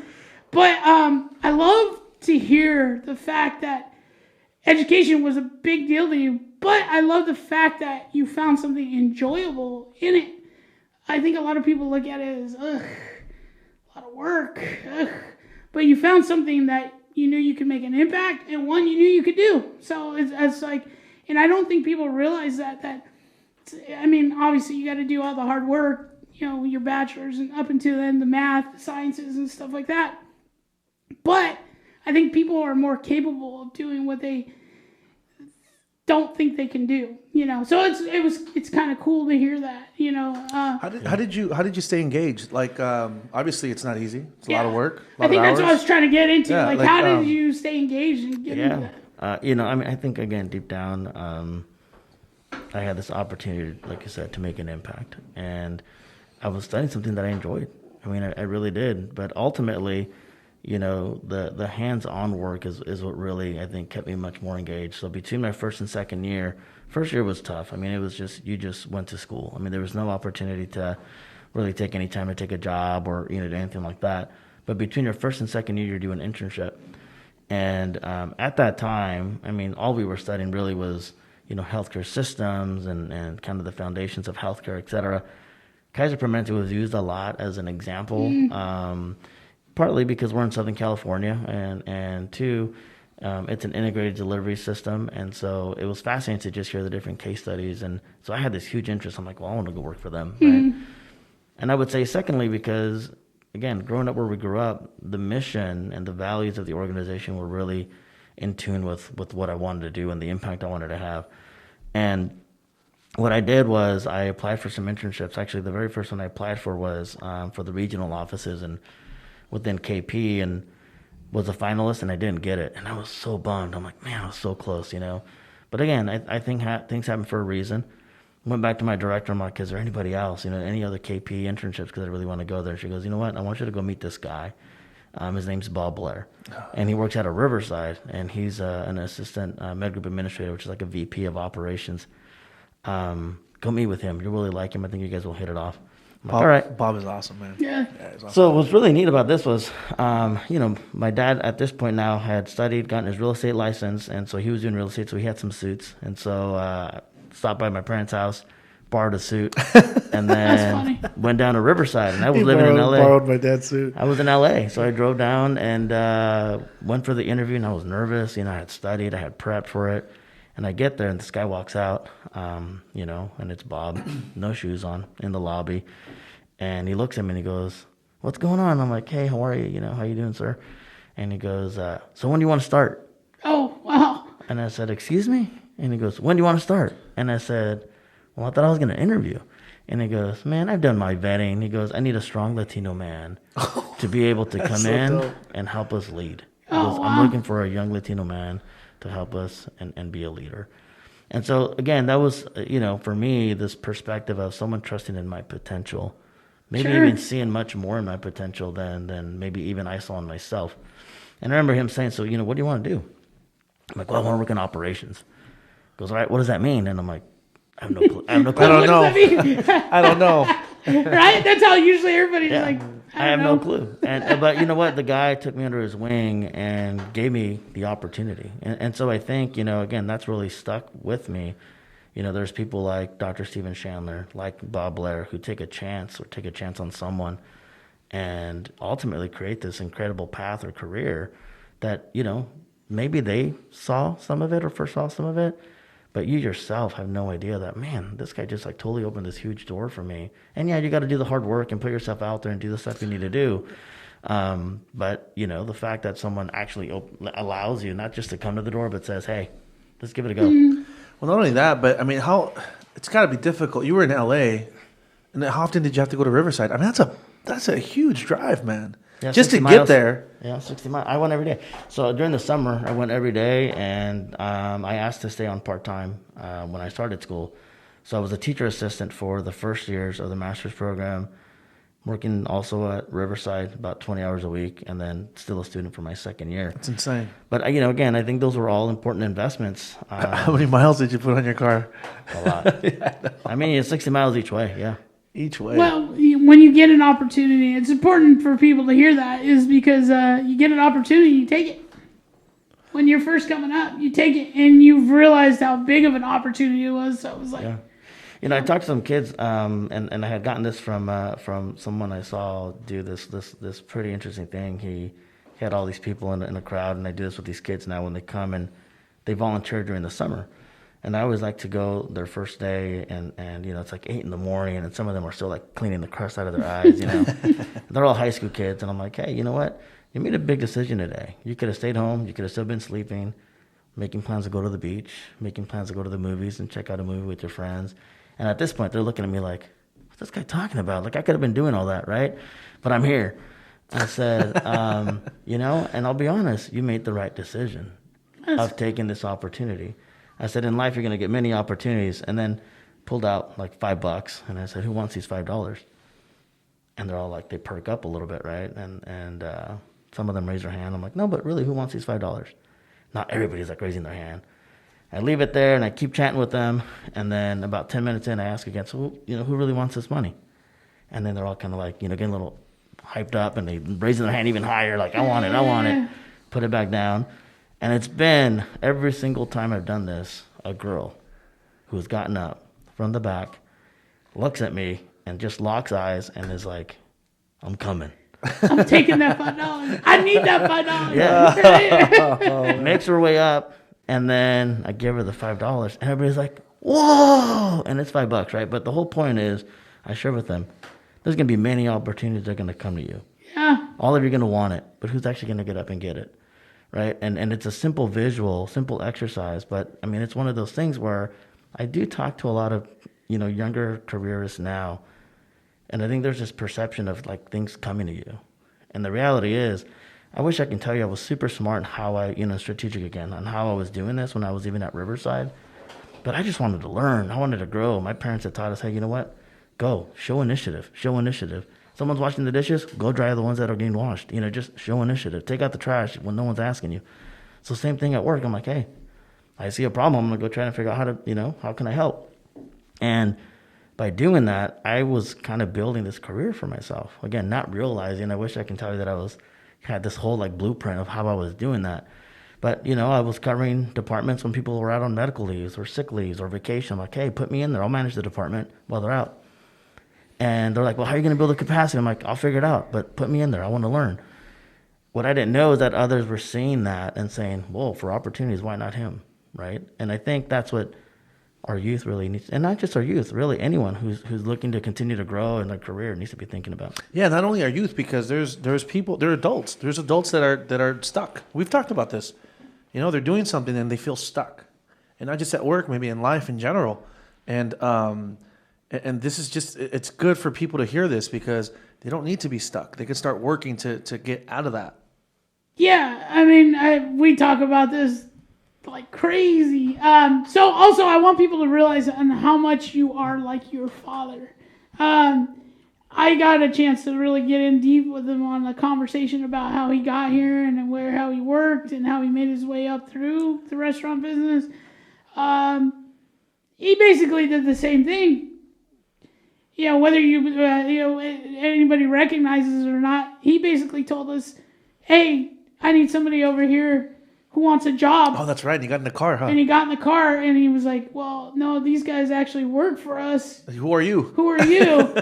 but I love to hear the fact that education was a big deal to you. But I love the fact that you found something enjoyable in it. I think a lot of people look at it as ugh, a lot of work. Ugh. But you found something that you knew you could make an impact, and one you knew you could do. So it's like, and I don't think people realize that, I mean, obviously you got to do all the hard work, you know, your bachelor's and up until then the math, the sciences and stuff like that. But I think people are more capable of doing what they don't think they can do, you know. So it's kind of cool to hear that, you know. How did you stay engaged? Like, obviously it's not easy. It's a lot of work. I think that's what I was trying to get into. Yeah, like, how did you stay engaged and get into that? You know, I mean, I think again, deep down, I had this opportunity, like you said, to make an impact, and I was studying something that I enjoyed. I mean, I really did. But ultimately, you know, the hands-on work is what really, I think, kept me much more engaged. So between my first and second year, first year was tough. I mean, it was just, you just went to school. I mean, there was no opportunity to really take any time to take a job or, you know, anything like that. But between your first and second year, you're doing an internship. And at that time, I mean, all we were studying really was, you know, healthcare systems and kind of the foundations of healthcare, et cetera. Kaiser Permanente was used a lot as an example. Partly because we're in Southern California, and two, it's an integrated delivery system, and so it was fascinating to just hear the different case studies, and so I had this huge interest. I'm like, well, I want to go work for them, right? And I would say, secondly, because again, growing up where we grew up, the mission and the values of the organization were really in tune with what I wanted to do and the impact I wanted to have. And what I did was I applied for some internships. Actually, the very first one I applied for was for the regional offices and within KP, and was a finalist, and I didn't get it. And I was so bummed. I'm like, man, I was so close, you know. But again, I think things happen for a reason. Went back to my director. I'm like, is there anybody else, you know, any other KP internships, because I really want to go there. She goes, you know what, I want you to go meet this guy. His name's Bob Blair, and he works out of Riverside, and he's an assistant med group administrator, which is like a VP of operations. Go meet with him. You really like him. I think you guys will hit it off. Like, all right. Bob is awesome, man. Yeah. He's awesome. So what's really neat about this was, you know, my dad at this point now had studied, gotten his real estate license, and so he was doing real estate, so he had some suits. And so stopped by my parents' house, borrowed a suit, and then went down to Riverside. And I was living in LA. Borrowed my dad's suit. I was in LA, so I drove down and went for the interview, and I was nervous. You know, I had studied, I had prepped for it. And I get there, and this guy walks out, you know, and it's Bob, no shoes on, in the lobby. And he looks at me, and he goes, what's going on? I'm like, hey, how are you? You know, how you doing, sir? And he goes, so when do you want to start? Oh, wow. And I said, excuse me? And he goes, when do you want to start? And I said, well, I thought I was going to interview. And he goes, man, I've done my vetting. He goes, I need a strong Latino man to be able to come in and help us lead. He goes, I'm looking for a young Latino man to help us and be a leader. And so, again, that was, you know, for me, this perspective of someone trusting in my potential, maybe even seeing much more in my potential than maybe even I saw in myself. And I remember him saying, so, what do you want to do? I'm like, well, I want to work in operations. He goes, all right, what does that mean? And I'm like, I have no clue. I don't know. What does that mean? I don't know. Right? That's how usually everybody's like, I have no clue. But you know what? The guy took me under his wing and gave me the opportunity. And so I think, again, that's really stuck with me. There's people like Dr. Stephen Chandler, like Bob Blair, who take a chance on someone and ultimately create this incredible path or career that, maybe they saw some of it or foresaw some of it, but you yourself have no idea that, man, this guy just like totally opened this huge door for me. And yeah, you got to do the hard work and put yourself out there and do the stuff you need to do. But, the fact that someone actually allows you not just to come to the door, but says, hey, let's give it a go. Well, not only that, but I mean, it's got to be difficult. You were in LA, and how often did you have to go to Riverside? I mean, that's a huge drive, man. Yeah, just to miles. Get there. Yeah, 60 miles. I went every day. So during the summer, I went every day, and I asked to stay on part-time when I started school. So I was a teacher assistant for the first years of the master's program, working also at Riverside about 20 hours a week, and then still a student for my second year. That's insane. But, again, I think those were all important investments. How many miles did you put on your car? A lot. I mean, it's 60 miles each way, yeah. Each way. Well, when you get an opportunity, it's important for people to hear that, is because you get an opportunity, you take it. When you're first coming up, you take it, and you've realized how big of an opportunity it was. So it was like, yeah. I talked to some kids, and I had gotten this from someone I saw do this pretty interesting thing. He had all these people in a crowd, and I do this with these kids now when they come and they volunteer during the summer. And I always like to go their first day, and it's like 8 a.m, and some of them are still like cleaning the crust out of their eyes, They're all high school kids, and I'm like, hey, you know what? You made a big decision today. You could have stayed home. You could have still been sleeping, making plans to go to the beach, making plans to go to the movies and check out a movie with your friends. And at this point, they're looking at me like, what's this guy talking about? Like, I could have been doing all that, right? But I'm here. I said, and I'll be honest, you made the right decision of taking this opportunity. I said, in life, you're going to get many opportunities. And then pulled out like $5. And I said, who wants these $5? And they're all like, they perk up a little bit, right? And some of them raise their hand. I'm like, no, but really, who wants these $5? Not everybody's like raising their hand. I leave it there and I keep chatting with them. And then about 10 minutes in, I ask again, so, who really wants this money? And then they're all kind of like, getting a little hyped up, and they raising their hand even higher, like, I want it. Put it back down. And it's been, every single time I've done this, a girl who's gotten up from the back, looks at me, and just locks eyes and is like, I'm coming. I'm taking that $5. I need that $5. Yeah. Makes her way up, and then I give her the $5, and everybody's like, whoa! And it's $5, right? But the whole point is, I share with them, there's going to be many opportunities that are going to come to you. Yeah. All of you are going to want it, but who's actually going to get up and get it? Right? And it's a simple visual, simple exercise, but I mean, it's one of those things where I do talk to a lot of, younger careerists now, and I think there's this perception of like things coming to you. And the reality is, I wish I can tell you I was super smart in how I, strategic again, on how I was doing this when I was even at Riverside, but I just wanted to learn. I wanted to grow. My parents had taught us, hey, you know what? Go, show initiative. Someone's washing the dishes, go dry the ones that are getting washed. Just show initiative. Take out the trash when no one's asking you. So same thing at work. I'm like, hey, I see a problem. I'm going to go try to figure out how to, how can I help? And by doing that, I was kind of building this career for myself. Again, not realizing, I wish I can tell you that I had this whole like blueprint of how I was doing that. But, I was covering departments when people were out on medical leaves or sick leaves or vacation. I'm like, hey, put me in there. I'll manage the department while they're out. And they're like, well, how are you going to build the capacity? I'm like, I'll figure it out, but put me in there. I want to learn. What I didn't know is that others were seeing that and saying, well, for opportunities, why not him, right? And I think that's what our youth really needs, and not just our youth, really anyone who's looking to continue to grow in their career needs to be thinking about. Yeah, not only our youth, because there's people, there are adults. There's adults that are stuck. We've talked about this. They're doing something and they feel stuck, and not just at work, maybe in life in general. And this is just, it's good for people to hear this because they don't need to be stuck. They can start working to get out of that. Yeah, I mean, we talk about this like crazy. So also, I want people to realize how much you are like your father. I got a chance to really get in deep with him on the conversation about how he got here and how he worked and how he made his way up through the restaurant business. He basically did the same thing. Whether anybody recognizes it or not, he basically told us, "Hey, I need somebody over here who wants a job." Oh, that's right. You got in the car, huh? And he got in the car and he was like, "Well, no, these guys actually work for us. Who are you? Who are you?"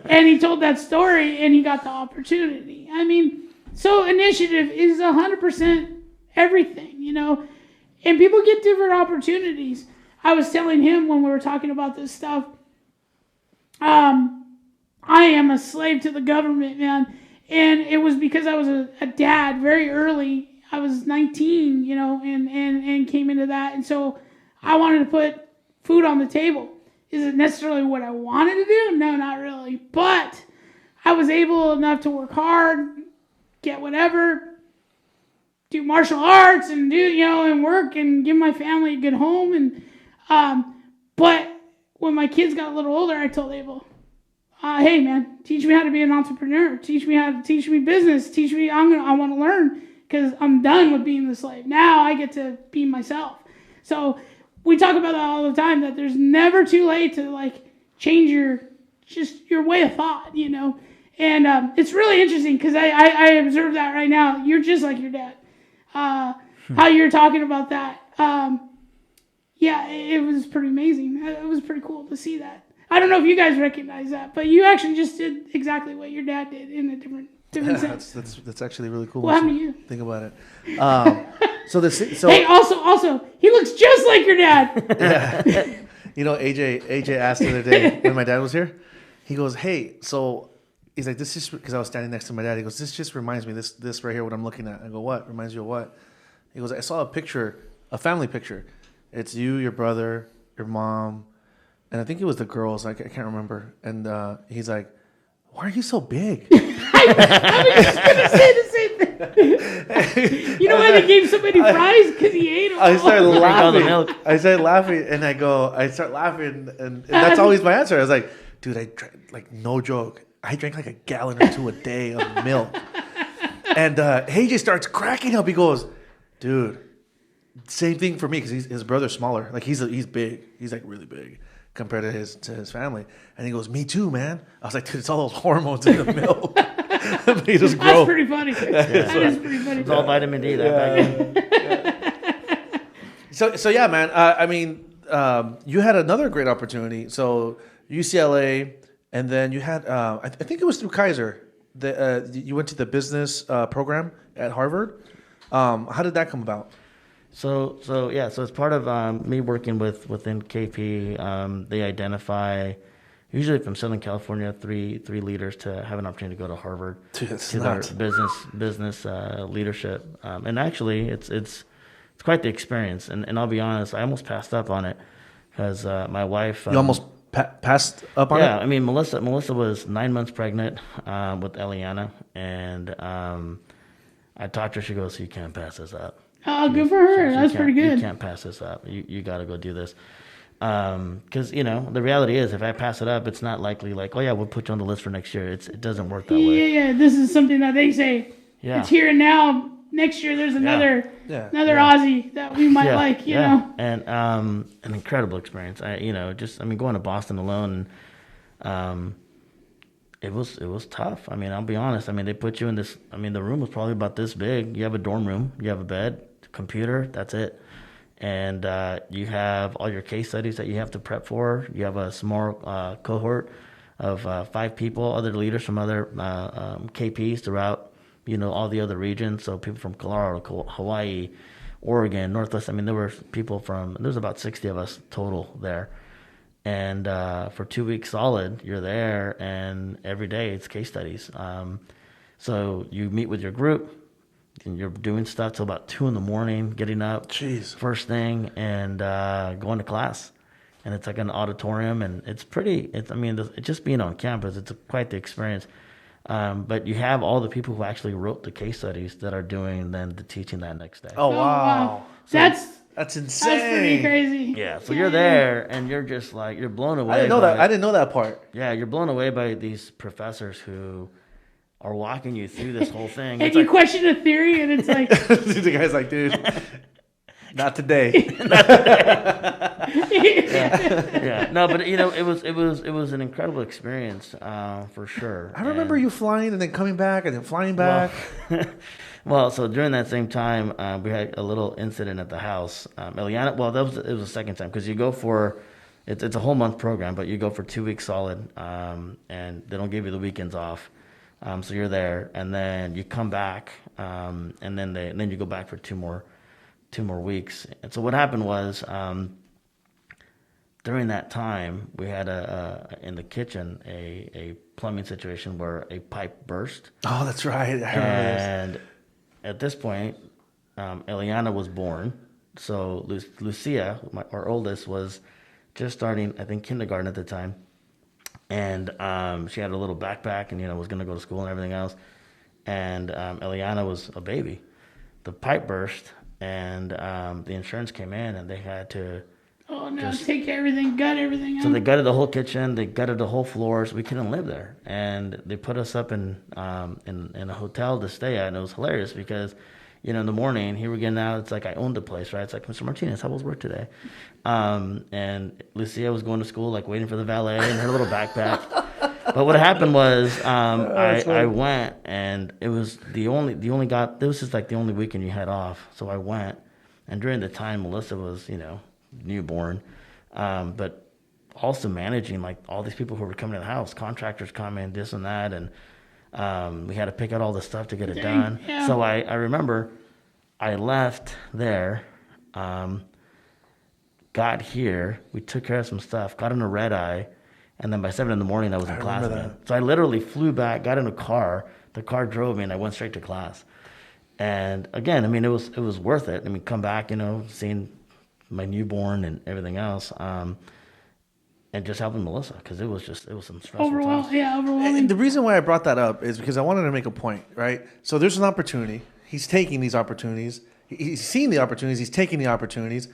And he told that story and he got the opportunity. I mean, so initiative is 100% everything, and people get different opportunities. I was telling him when we were talking about this stuff, I am a slave to the government, man. And it was because I was a dad very early. I was 19, and came into that. And so I wanted to put food on the table. Is it necessarily what I wanted to do? No, not really. But I was able enough to work hard, get whatever, do martial arts and and work and give my family a good home. And, but when my kids got a little older, I told Abel, "Hey man, teach me how to be an entrepreneur. Teach me business. I want to learn because I'm done with being the slave. Now I get to be myself." So we talk about that all the time, that there's never too late to change your way of thought, And it's really interesting because I observe that right now. You're just like your dad. How you're talking about that. Yeah, it was pretty amazing. It was pretty cool to see that. I don't know if you guys recognize that, but you actually just did exactly what your dad did in a different sense. That's actually really cool. What happened to you? Think about it. Hey, also, he looks just like your dad. Yeah. AJ asked the other day when my dad was here. He goes, "Hey," so he's like, "This is," because I was standing next to my dad. He goes, "This just reminds me this right here. What I'm looking at." I go, "What reminds you of what?" He goes, "I saw a family picture. It's you, your brother, your mom, and I think it was the girls. I can't remember." And he's like, "Why are you so big?" I was just going to say the same thing. You know why they gave so many fries? Because he ate them all. I started laughing, and I start laughing, and that's always my answer. I was like, "Dude, I drank, no joke, I drank a gallon or two a day of milk." And AJ starts cracking up. He goes, "Dude, same thing for me," because his brother's smaller. He's big. He's really big compared to his family. And he goes, "Me too, man." I was like, "Dude, it's all those hormones in the milk." He just grow. That's pretty funny. That is pretty funny. It's all vitamin D. So yeah, man. You had another great opportunity. So UCLA, and then you had I think it was through Kaiser. You went to the business program at Harvard. How did that come about? So it's part of me working within KP. They identify, usually from Southern California, three leaders to have an opportunity to go to Harvard. Dude, that's to nuts. their business leadership. And actually, it's quite the experience. And I'll be honest, I almost passed up on it because my wife. You almost passed up on it? Yeah, I mean, Melissa was 9 months pregnant with Eliana, and I talked to her. She goes, "You can't pass this up." Oh, good for her. That's pretty good. You can't pass this up. You got to go do this. Because, the reality is, if I pass it up, it's not likely "Oh, yeah, we'll put you on the list for next year." It doesn't work that way. Yeah. This is something that they say. Yeah. It's here and now. Next year, there's another Ozzie that we might like, you know. And an incredible experience. Going to Boston alone, it was tough. I mean, I'll be honest. I mean, they put you in this. I mean, the room was probably about this big. You have a dorm room. You have a bed, computer. That's it. And you have all your case studies that you have to prep for. You have a small cohort of 5 people, other leaders from other KPs throughout, all the other regions. So people from Colorado, Hawaii, Oregon, Northwest. I mean, there was about 60 of us total there. And for 2 weeks solid, you're there, and every day it's case studies. So you meet with your group, and you're doing stuff till about 2 a.m, getting up, first thing, and going to class. And it's like an auditorium, and it's just being on campus, it's quite the experience. But you have all the people who actually wrote the case studies that are doing then the teaching that next day. Oh, wow. So That's insane. That's pretty crazy. Yeah, so you're there and you're just like, you're blown away. I didn't know that. I didn't know that part. Yeah, you're blown away by these professors who are walking you through this whole thing. And you question a theory, and it's like, the guy's like, dude, not today. Yeah, no, but you know, it was an incredible experience for sure. I remember you flying and then coming back and then flying back. Well, so during that same time, we had a little incident at the house. Eliana, well, it was the second time because you go for it's a whole month program, but you go for 2 weeks solid, and they don't give you the weekends off. So you're there, and then you come back, and then you go back for two more weeks. And so what happened was, during that time, we had in the kitchen a plumbing situation where a pipe burst. Oh, that's right. I remember this. And at this point, Eliana was born. So Lucia, our oldest, was just starting, I think, kindergarten at the time. And she had a little backpack and, was going to go to school and everything else. And Eliana was a baby. The pipe burst, and the insurance came in, and they had to... Oh, no, take everything, gut everything out. So they gutted the whole kitchen, they gutted the whole floor, so we couldn't live there. And they put us up in a hotel to stay at, and it was hilarious because, in the morning, here we're getting out, it's like I owned the place, right? It's like, Mr. Martinez, how was work today? And Lucia was going to school, like waiting for the valet in her little backpack. But what happened was, I went, and it was the only just like the only weekend you had off. So I went, and during the time, Melissa was, newborn, but also managing like all these people who were coming to the house, contractors coming, this and that, and we had to pick out all the stuff to get it done. Yeah. So I remember I left there, got here, we took care of some stuff, got in a red eye, and then by 7 a.m, I was in class again. So I literally flew back, got in a car, the car drove me, and I went straight to class. And again, it was worth it. Come back, seeing my newborn and everything else, and just helping Melissa, because it was some stressful times. Overwhelming. And the reason why I brought that up is because I wanted to make a point, right? So there's an opportunity. He's taking these opportunities. He's seeing the opportunities. He's taking the opportunities.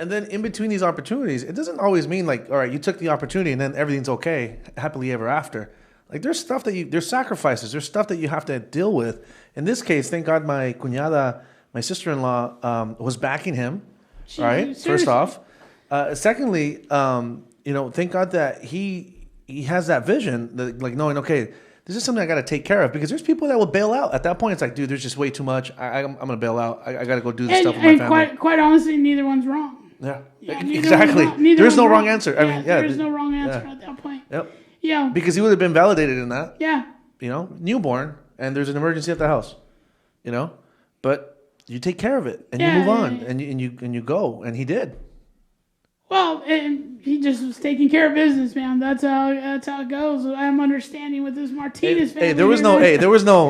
And then in between these opportunities, it doesn't always mean like, all right, you took the opportunity and then everything's okay, happily ever after. Like there's stuff there's sacrifices. There's stuff that you have to deal with. In this case, thank God my cuñada, my sister-in-law, was backing him. Right. Seriously. First off, secondly, thank God that he has that vision, that, like knowing, okay, this is something I got to take care of, because there's people that will bail out at that point. It's like, dude, there's just way too much. I'm gonna bail out. I got to go do this stuff with my family. Quite honestly, neither one's wrong. Yeah, neither exactly. There's no wrong answer. There's no wrong answer at that point. Yep. Yeah. Because he would have been validated in that. Yeah. Newborn, and there's an emergency at the house. But you take care of it, and you move on, and you go, and he did. Well, and he just was taking care of business, man. That's how it goes. I'm understanding with this Martinez family. There was no.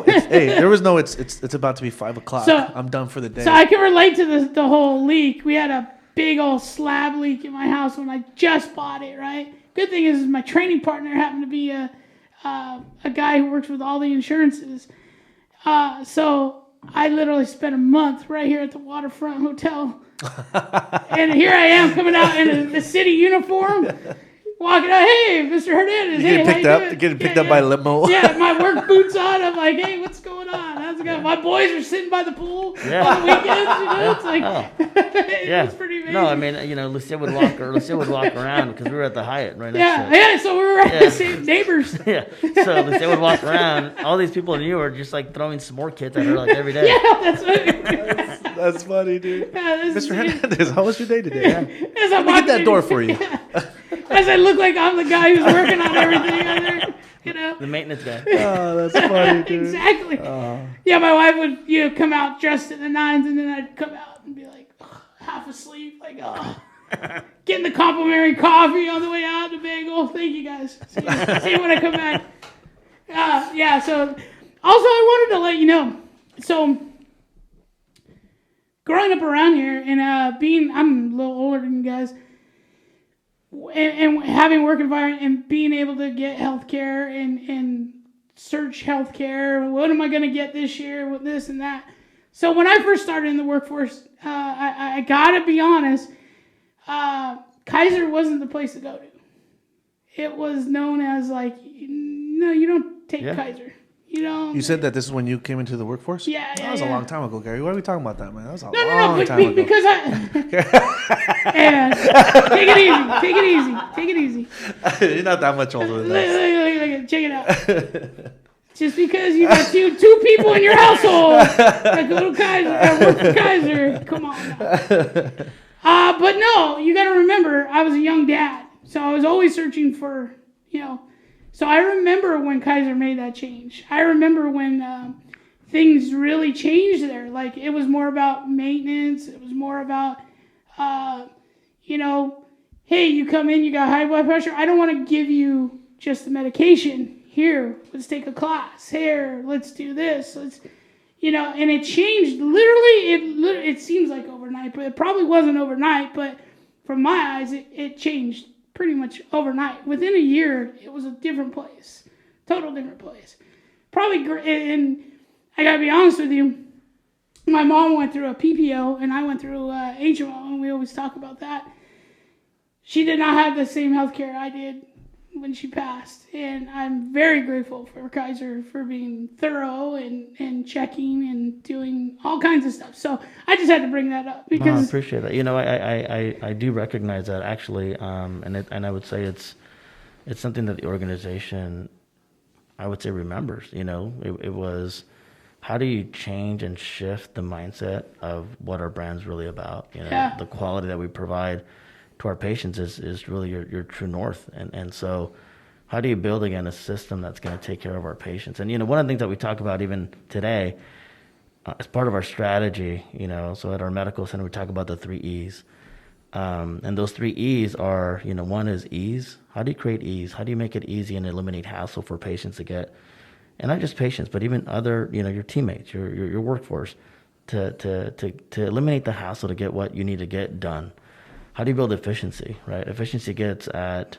It's about to be 5:00. So, I'm done for the day. So I can relate to the whole leak. We had a big old slab leak in my house when I just bought it. Right. Good thing is my training partner happened to be a guy who works with all the insurances. So I literally spent a month right here at the Waterfront Hotel. And here I am coming out in a city uniform, walking out, hey, Mr. Hernandez, getting picked up by a limo. Yeah, my work boots on. I'm like, hey, what's going on? How's it going? My boys are sitting by the pool on the weekends. It's like, it's pretty amazing. Lucia would walk around because we were at the Hyatt right next to it. Yeah, so we were right the same neighbors. Yeah, so Lucia would walk around. All these people in you are just like throwing s'more kits at her like every day. Yeah, that's right. That's funny, dude. Yeah, Mr. Hernandez, how was your day today? As Let me get that door for you. As I look like I'm the guy who's working on everything on there, The maintenance guy. Oh, that's funny, dude. Exactly. Yeah, my wife would come out dressed in the nines, and then I'd come out and be like half asleep, like getting the complimentary coffee on the way out, the bagel. Thank you guys. See you when I come back. So also I wanted to let you know. So growing up around here and I'm a little older than you guys, and having work environment and being able to get healthcare and search healthcare. What am I going to get this year with this and that? So when I first started in the workforce, I gotta be honest, Kaiser wasn't the place to go to. It was known as like, no, you don't take Kaiser. You know. You said that this is when you came into the workforce? Yeah, That was a long time ago, Gary. Why are we talking about that, man? That was a long time ago. Because yeah, take it easy. You're not that much older than that. Look, check it out. Just because you got two people in your household that go to Kaiser, that work for Kaiser, come on now. But no, you got to remember, I was a young dad, so I was always searching for, So I remember when Kaiser made that change. I remember when things really changed there. Like, it was more about maintenance. It was more about, hey, you come in, you got high blood pressure. I don't want to give you just the medication. Here, let's take a class. Here, let's do this. And it changed. Literally, it seems like overnight, but it probably wasn't overnight. But from my eyes, it changed pretty much overnight. Within a year, it was a different place. Total different place. Probably, and I gotta be honest with you, my mom went through a PPO, and I went through HMO, and we always talk about that. She did not have the same health care I did when she passed, and I'm very grateful for Kaiser for being thorough and checking and doing all kinds of stuff. So I just had to bring that up because I appreciate that. I do recognize that actually, and I would say it's something that the organization, I would say, remembers. It was, how do you change and shift the mindset of what our brand's really about? The quality that we provide to our patients is really your true north. And so how do you build, again, a system that's going to take care of our patients? And, one of the things that we talk about even today, as part of our strategy, so at our medical center, we talk about the 3 E's. And those 3 E's are, one is ease. How do you create ease? How do you make it easy and eliminate hassle for patients to get, and not just patients, but even other, your teammates, your workforce, to eliminate the hassle to get what you need to get done. How do you build efficiency, right? Efficiency gets at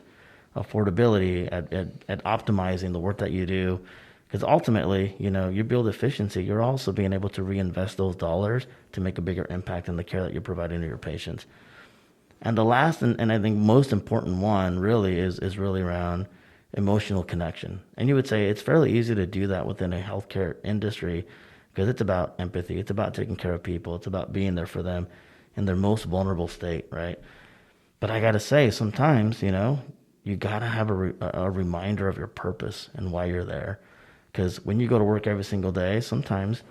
affordability, at optimizing the work that you do. Because ultimately, you build efficiency, you're also being able to reinvest those dollars to make a bigger impact in the care that you're providing to your patients. And the last, and I think most important one really is really around emotional connection. And you would say it's fairly easy to do that within a healthcare industry because it's about empathy. It's about taking care of people. It's about being there for them in their most vulnerable state, right? But I got to say, sometimes, you got to have a reminder of your purpose and why you're there. Because when you go to work every single day, sometimes,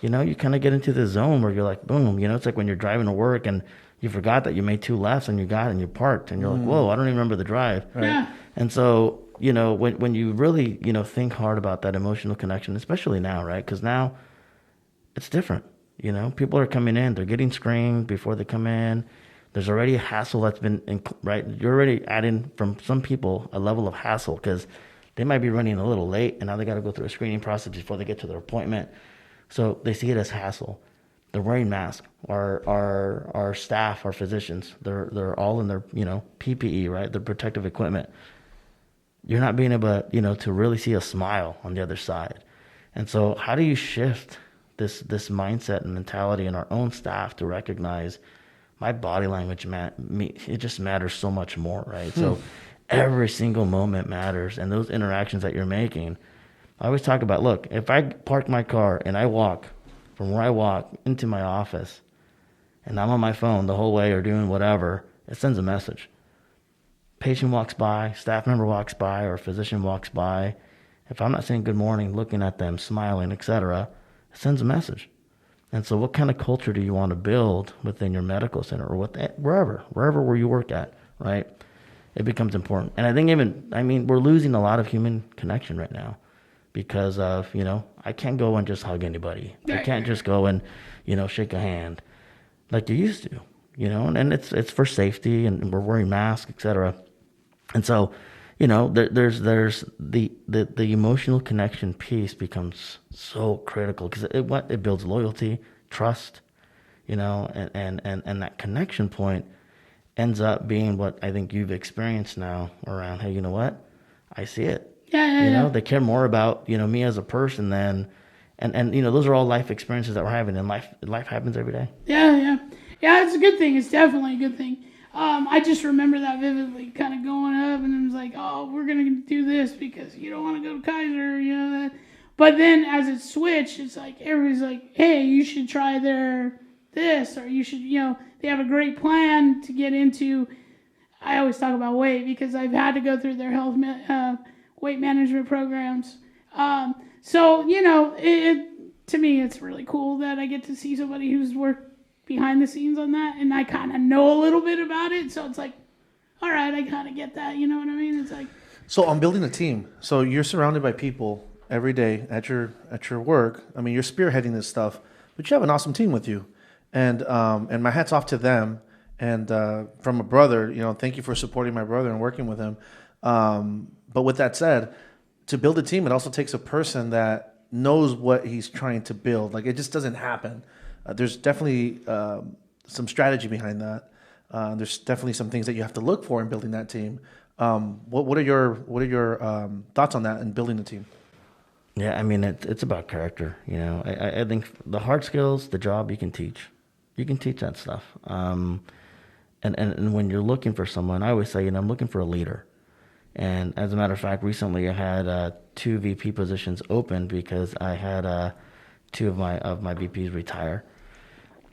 you kind of get into the zone where you're like, boom, it's like when you're driving to work and you forgot that you made 2 lefts and you parked and you're like, whoa, I don't even remember the drive. Right? Yeah. And so, when you really, think hard about that emotional connection, especially now, right? Because now it's different. People are coming in, they're getting screened before they come in. There's already a hassle that's been, right? You're already adding from some people a level of hassle because they might be running a little late and now they got to go through a screening process before they get to their appointment. So they see it as hassle. They're wearing masks. Our staff, our physicians, they're all in their, PPE, right? Their protective equipment. You're not being able, to really see a smile on the other side. And so how do you shift this mindset and mentality in our own staff to recognize my body language, it just matters so much more, right? So every single moment matters, and those interactions that you're making. I always talk about, look, if I park my car and I walk from where I walk into my office and I'm on my phone the whole way or doing whatever, it sends a message. Patient walks by, staff member walks by, or physician walks by. If I'm not saying good morning, looking at them, smiling, etc., it sends a message. And so what kind of culture do you want to build within your medical center or wherever where you work at, right? It becomes important. And I think we're losing a lot of human connection right now because of, I can't go and just hug anybody. I can't just go and, shake a hand like you used to, and it's for safety and we're wearing masks, etc. And so, there's the emotional connection piece becomes so critical because it builds loyalty, trust, and that connection point ends up being what I think you've experienced now around, hey, you know what? I see it. Yeah. They care more about, me as a person than And those are all life experiences that we're having, and life happens every day. Yeah. It's a good thing. It's definitely a good thing. I just remember that vividly, kind of going up, and it was like, oh, we're going to do this because you don't want to go to Kaiser, that. But then as it switched, it's like everybody's like, hey, you should try this, or you should, they have a great plan to get into. I always talk about weight because I've had to go through their weight management programs. So, to me, it's really cool that I get to see somebody who's worked behind the scenes on that, and I kind of know a little bit about it. So it's like, all right, I kind of get that. You know what I mean? It's like. So on building a team, so you're surrounded by people every day at your work. I mean, you're spearheading this stuff, but you have an awesome team with you, and my hat's off to them. And from a brother, thank you for supporting my brother and working with him. But with that said, to build a team, it also takes a person that knows what he's trying to build. Like, it just doesn't happen. There's definitely some strategy behind that. There's definitely some things that you have to look for in building that team. What are your thoughts on that in building a team? Yeah, I mean, it's about character. I think the hard skills, the job, you can teach. You can teach that stuff. And when you're looking for someone, I always say, I'm looking for a leader. And as a matter of fact, recently I had 2 VP positions open because I had 2 of my VPs retire.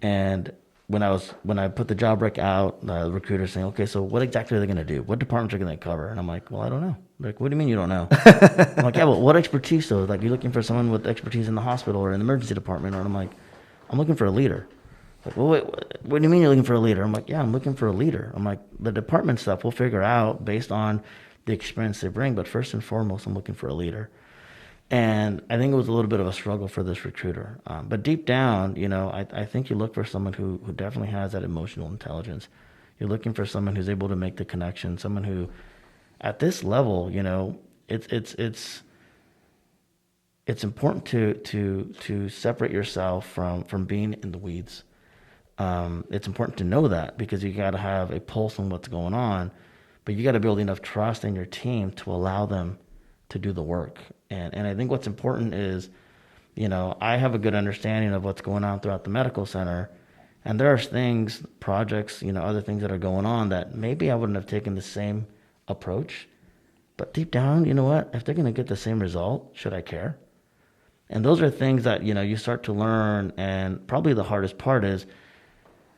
And when I put the job rec out, the recruiter saying, okay, so what exactly are they going to do? What departments are going to cover? And I'm like, well, I don't know. Like, what do you mean you don't know? I'm like, yeah, well, what expertise though? Like, you're looking for someone with expertise in the hospital or in the emergency department? Or I'm like, I'm looking for a leader. Like, well, wait, what do you mean you're looking for a leader? I'm like, yeah, I'm looking for a leader. I'm like, the department stuff we'll figure out based on the experience they bring, but first and foremost, I'm looking for a leader. And I think it was a little bit of a struggle for this recruiter. But deep down, I think you look for someone who definitely has that emotional intelligence. You're looking for someone who's able to make the connection, someone who, at this level, it's important to separate yourself from being in the weeds. It's important to know that because you got to have a pulse on what's going on, but you got to build enough trust in your team to allow them to do the work. And I think what's important is, I have a good understanding of what's going on throughout the medical center, and there are things, projects, other things that are going on that maybe I wouldn't have taken the same approach, but deep down, you know what? If they're going to get the same result, should I care? And those are things that, you start to learn, and probably the hardest part is,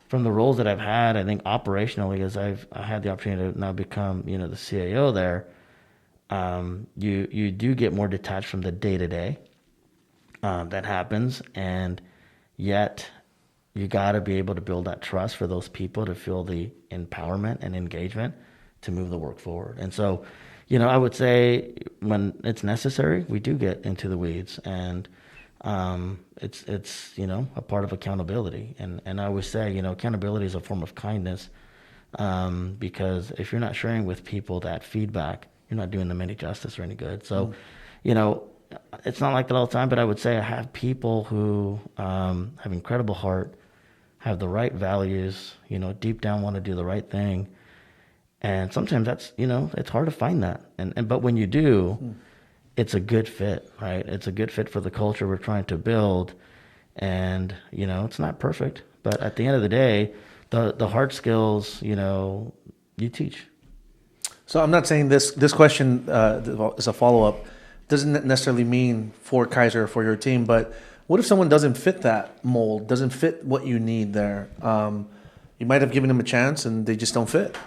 from the roles that I've had, I think operationally, as I had the opportunity to now become, the CAO there, you do get more detached from the day-to-day that happens, and yet you got to be able to build that trust for those people to feel the empowerment and engagement to move the work forward. And so, I would say when it's necessary, we do get into the weeds, and it's a part of accountability. And I always say, accountability is a form of kindness, because if you're not sharing with people that feedback, you're not doing them any justice or any good. So, it's not like that all the time, but I would say I have people who have incredible heart, have the right values, deep down want to do the right thing. And sometimes that's, it's hard to find that. But when you do, it's a good fit, right? It's a good fit for the culture we're trying to build. And, it's not perfect, but at the end of the day, the hard skills, you teach. So I'm not saying this question is a follow-up. Doesn't necessarily mean for Kaiser, for your team, but what if someone doesn't fit that mold, doesn't fit what you need there? You might have given them a chance and they just don't fit.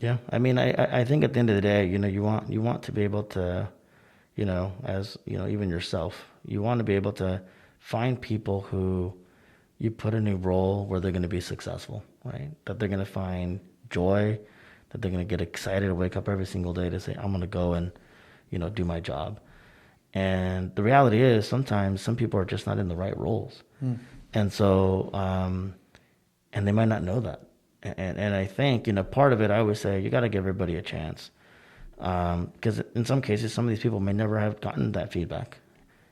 Yeah, I mean, I think at the end of the day, you want to be able to, as even yourself, you want to be able to find people who you put in a role where they're going to be successful, right? That they're going to find joy, that they're going to get excited to wake up every single day to say, I'm going to go and, do my job. And the reality is sometimes some people are just not in the right roles. And so, and they might not know that. And I think, part of it, I always say, you got to give everybody a chance. Because in some cases, some of these people may never have gotten that feedback,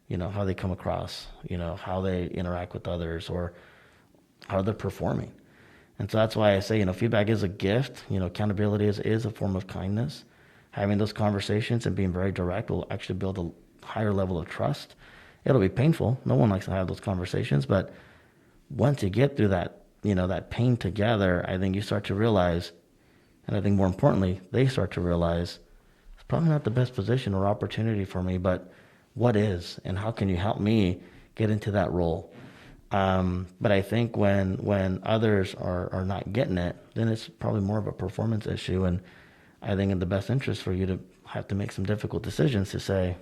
how they come across, how they interact with others or how they're performing. And so that's why I say, feedback is a gift. Accountability is a form of kindness. Having those conversations and being very direct will actually build a higher level of trust. It'll be painful. No one likes to have those conversations, but once you get through that, that pain together, I think you start to realize, and I think more importantly, they start to realize it's probably not the best position or opportunity for me, but what is, and how can you help me get into that role? But I think when others are not getting it, then it's probably more of a performance issue. And I think in the best interest for you to have to make some difficult decisions to say,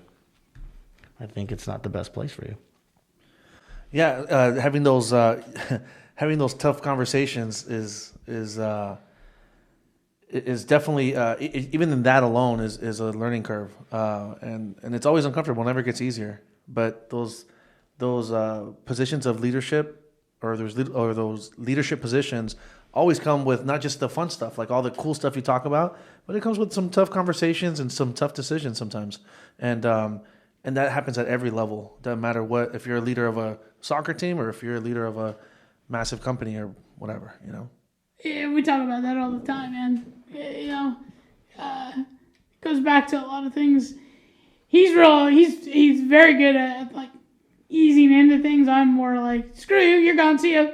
I think it's not the best place for you. Yeah, having those having those tough conversations is definitely even in that alone is a learning curve, and it's always uncomfortable. It never gets easier. But those positions of leadership or those leadership positions always come with not just the fun stuff, like all the cool stuff you talk about, but it comes with some tough conversations and some tough decisions sometimes. And that happens at every level. Doesn't matter what, if you're a leader of a soccer team or if you're a leader of a massive company or whatever, Yeah, we talk about that all the time, man. It goes back to a lot of things. He's very good at like easing into things. I'm more like, screw you, you're gonna see a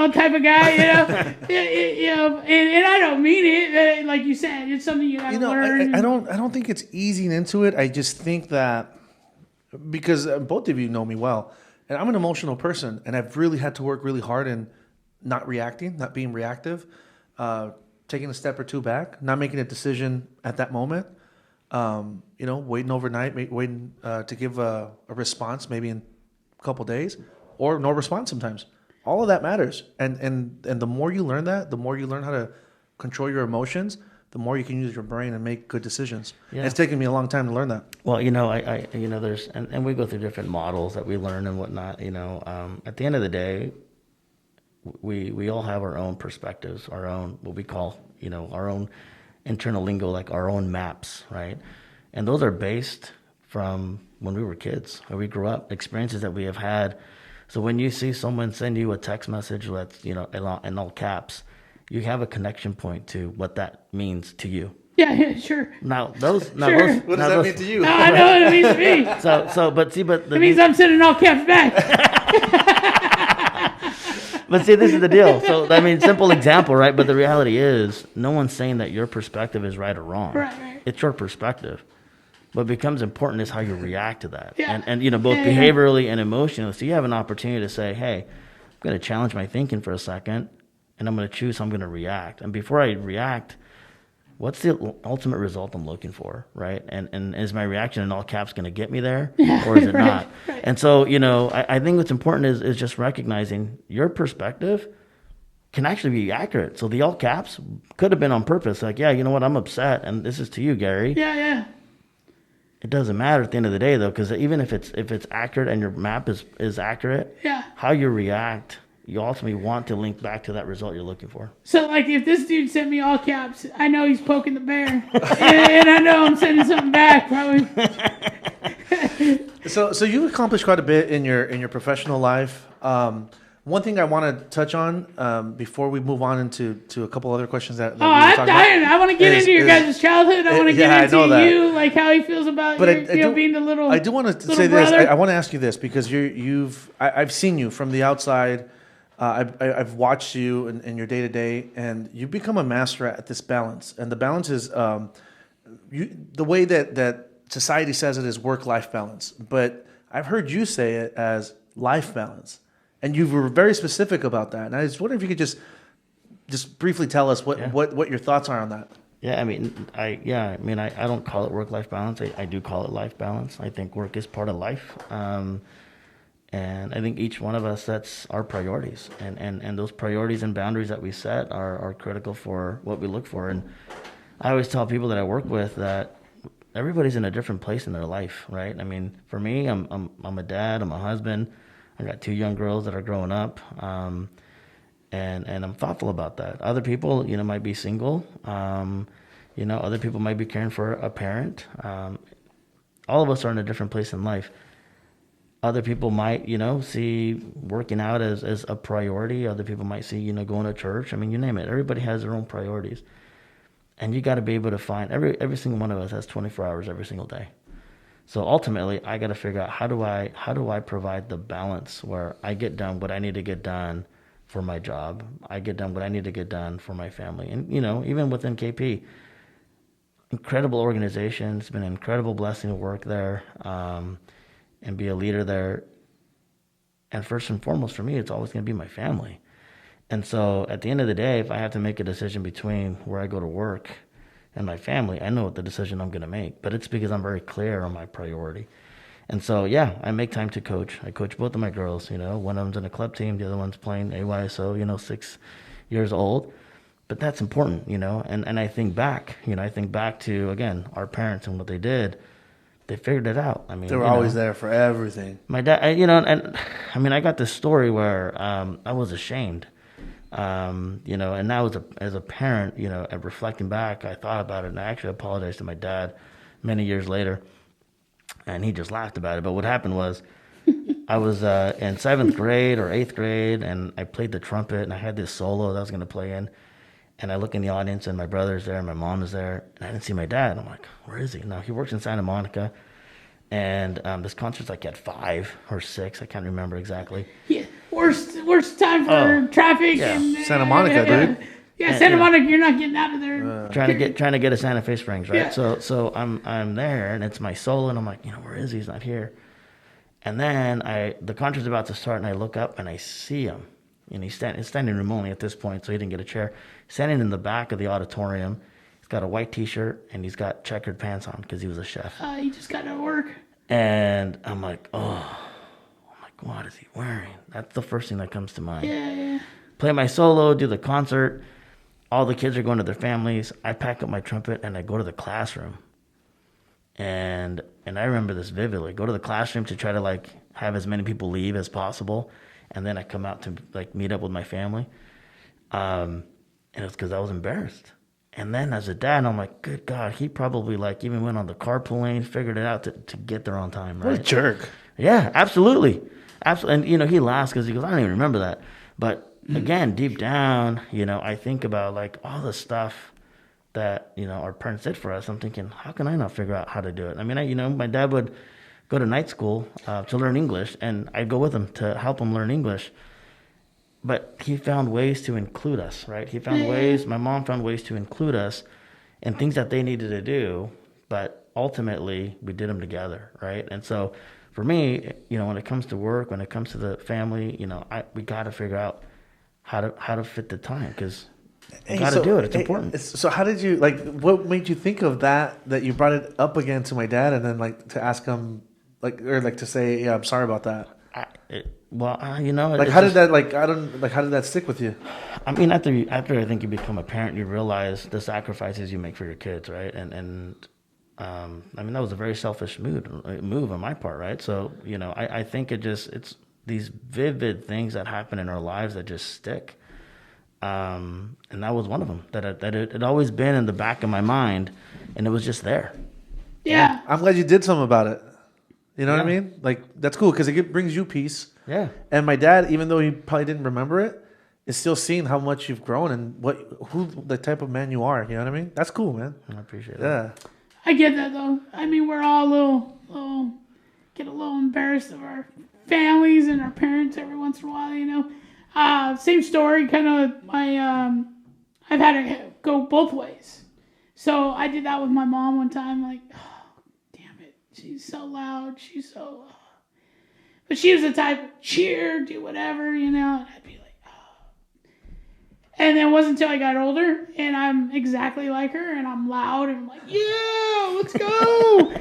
type of guy, and I don't mean it. Like you said, it's something you gotta learn. I don't think it's easing into it. I just think that because both of you know me well, and I'm an emotional person, and I've really had to work really hard in not reacting, not being reactive, taking a step or two back, not making a decision at that moment. Waiting overnight, waiting to give a response maybe in a couple days, or no response sometimes. All of that matters, and the more you learn that, the more you learn how to control your emotions, the more you can use your brain and make good decisions. Yeah. And it's taken me a long time to learn that. Well, I there's and we go through different models that we learn and whatnot. At the end of the day, we all have our own perspectives, our own what we call our own internal lingo, like our own maps, right? And those are based from when we were kids, when we grew up, experiences that we have had. So when you see someone send you a text message that's in all caps, you have a connection point to what that means to you. Yeah, sure. What does that mean to you? No, I know what it means to me. It means I'm sending all caps back. But see, this is the deal. So, simple example, right? But the reality is, no one's saying that your perspective is right or wrong. Right. It's your perspective. What becomes important is how you react to that. Yeah. And both behaviorally and emotionally. So you have an opportunity to say, hey, I'm going to challenge my thinking for a second, and I'm going to choose how I'm going to react. And before I react, what's the ultimate result I'm looking for, right? And is my reaction in all caps going to get me there, or is it not? Right. And so, I think what's important is just recognizing your perspective can actually be accurate. So the all caps could have been on purpose. Like, yeah, you know what? I'm upset, and this is to you, Gary. Yeah. It doesn't matter at the end of the day, though, because even if it's accurate and your map is accurate, how you react, you ultimately want to link back to that result you're looking for. So, like, if this dude sent me all caps, I know he's poking the bear, and I know I'm sending something back, probably. So you've accomplished quite a bit in your professional life. One thing I want to touch on before we move on into a couple other questions that we were talking about. I want to get into your guys' childhood. I want to get into you, like how he feels about being the little. I do want to say brother. this. I want to ask you this because I've seen you from the outside. I've watched you in your day to day, and you've become a master at this balance. And the balance is the way that society says it is work-life balance, but I've heard you say it as life balance. And you were very specific about that. And I just wonder if you could just briefly tell us what your thoughts are on that. Yeah, I don't call it work-life balance. I do call it life balance. I think work is part of life. And I think each one of us sets our priorities. And those priorities and boundaries that we set are critical for what we look for. And I always tell people that I work with that everybody's in a different place in their life, right? For me, I'm a dad, I'm a husband. I got 2 young girls that are growing up, and I'm thoughtful about that. Other people, might be single. Other people might be caring for a parent. All of us are in a different place in life. Other people might, see working out as a priority. Other people might see, going to church. You name it. Everybody has their own priorities, and you got to be able to find every single one of us has 24 hours every single day. So ultimately, I got to figure out how do I provide the balance where I get done what I need to get done for my job. I get done what I need to get done for my family. And, even within KP, incredible organization. It's been an incredible blessing to work there and be a leader there. And first and foremost, for me, it's always going to be my family. And so at the end of the day, if I have to make a decision between where I go to work and my family, I know what the decision I'm going to make. But it's because I'm very clear on my priority. And so, yeah, I make time to coach. I coach both of my girls. One of them's in a club team. The other one's playing AYSO, 6 years old. But that's important, and I think back, to, again, our parents and what they did. They figured it out. I mean, they were always there for everything. My dad, I got this story where I was ashamed, and now as a parent, and reflecting back, I thought about it, and I actually apologized to my dad many years later, and he just laughed about it. But what happened was, I was in 7th grade or 8th grade, and I played the trumpet, and I had this solo that I was going to play in. And I look in the audience, and my brother's there, and my mom is there, and I didn't see my dad. I'm like, where is he? Now, he works in Santa Monica, and this concert's like at 5 or 6. I can't remember exactly. Yeah, worst time for traffic. Yeah. And, Santa Monica, dude. Yeah, Santa Monica, you're not getting out of there. Trying to get to Santa Fe Springs, right? Yeah. So I'm there, and it's my solo, and I'm like, where is he? He's not here. And then the concert's about to start, and I look up, and I see him. And he's standing room only at this point, so he didn't get a chair. Standing in the back of the auditorium. He's got a white T-shirt, and he's got checkered pants on because he was a chef. He just got to work. And I'm like, what is he wearing? That's the first thing that comes to mind. Yeah. Play my solo, do the concert. All the kids are going to their families. I pack up my trumpet, and I go to the classroom. And I remember this vividly. Go to the classroom to try to, have as many people leave as possible. And then I come out to meet up with my family. And it's because I was embarrassed. And then as a dad, I'm like, good God, he probably even went on the carpool lane, figured it out to get there on time, right? What a jerk. Yeah, absolutely. Absolutely. And, he laughs because he goes, I don't even remember that. But again, deep down, I think about all the stuff that, our parents did for us. I'm thinking, how can I not figure out how to do it? I mean, my dad would go to night school to learn English, and I'd go with him to help him learn English. But he found ways to include us, right? My mom found ways to include us in things that they needed to do, but ultimately we did them together, right? And so for me, when it comes to work, when it comes to the family, we got to figure out how to fit the time, because you got to do it. It's important. So how did you, what made you think of that you brought it up again to my dad, and then to ask him, to say, yeah, I'm sorry about that? How did that stick with you? I mean, after I think you become a parent, you realize the sacrifices you make for your kids, right? And that was a very selfish move on my part, right? So, I think it's these vivid things that happen in our lives that just stick. And that was one of them that it had always been in the back of my mind, and it was just there. Yeah. I'm glad you did something about it. You know what I mean? That's cool because it brings you peace. Yeah. And my dad, even though he probably didn't remember it, is still seeing how much you've grown and who the type of man you are. You know what I mean? That's cool, man. I appreciate it. Yeah. I get that, though. I mean, we're all get a little embarrassed of our families and our parents every once in a while, Same story, kind of, I've had it go both ways. So I did that with my mom one time, she's so loud. But she was the type, cheer, do whatever, and I'd be like, oh. And then it wasn't until I got older, and I'm exactly like her, and I'm loud, and I'm like, yeah, let's go.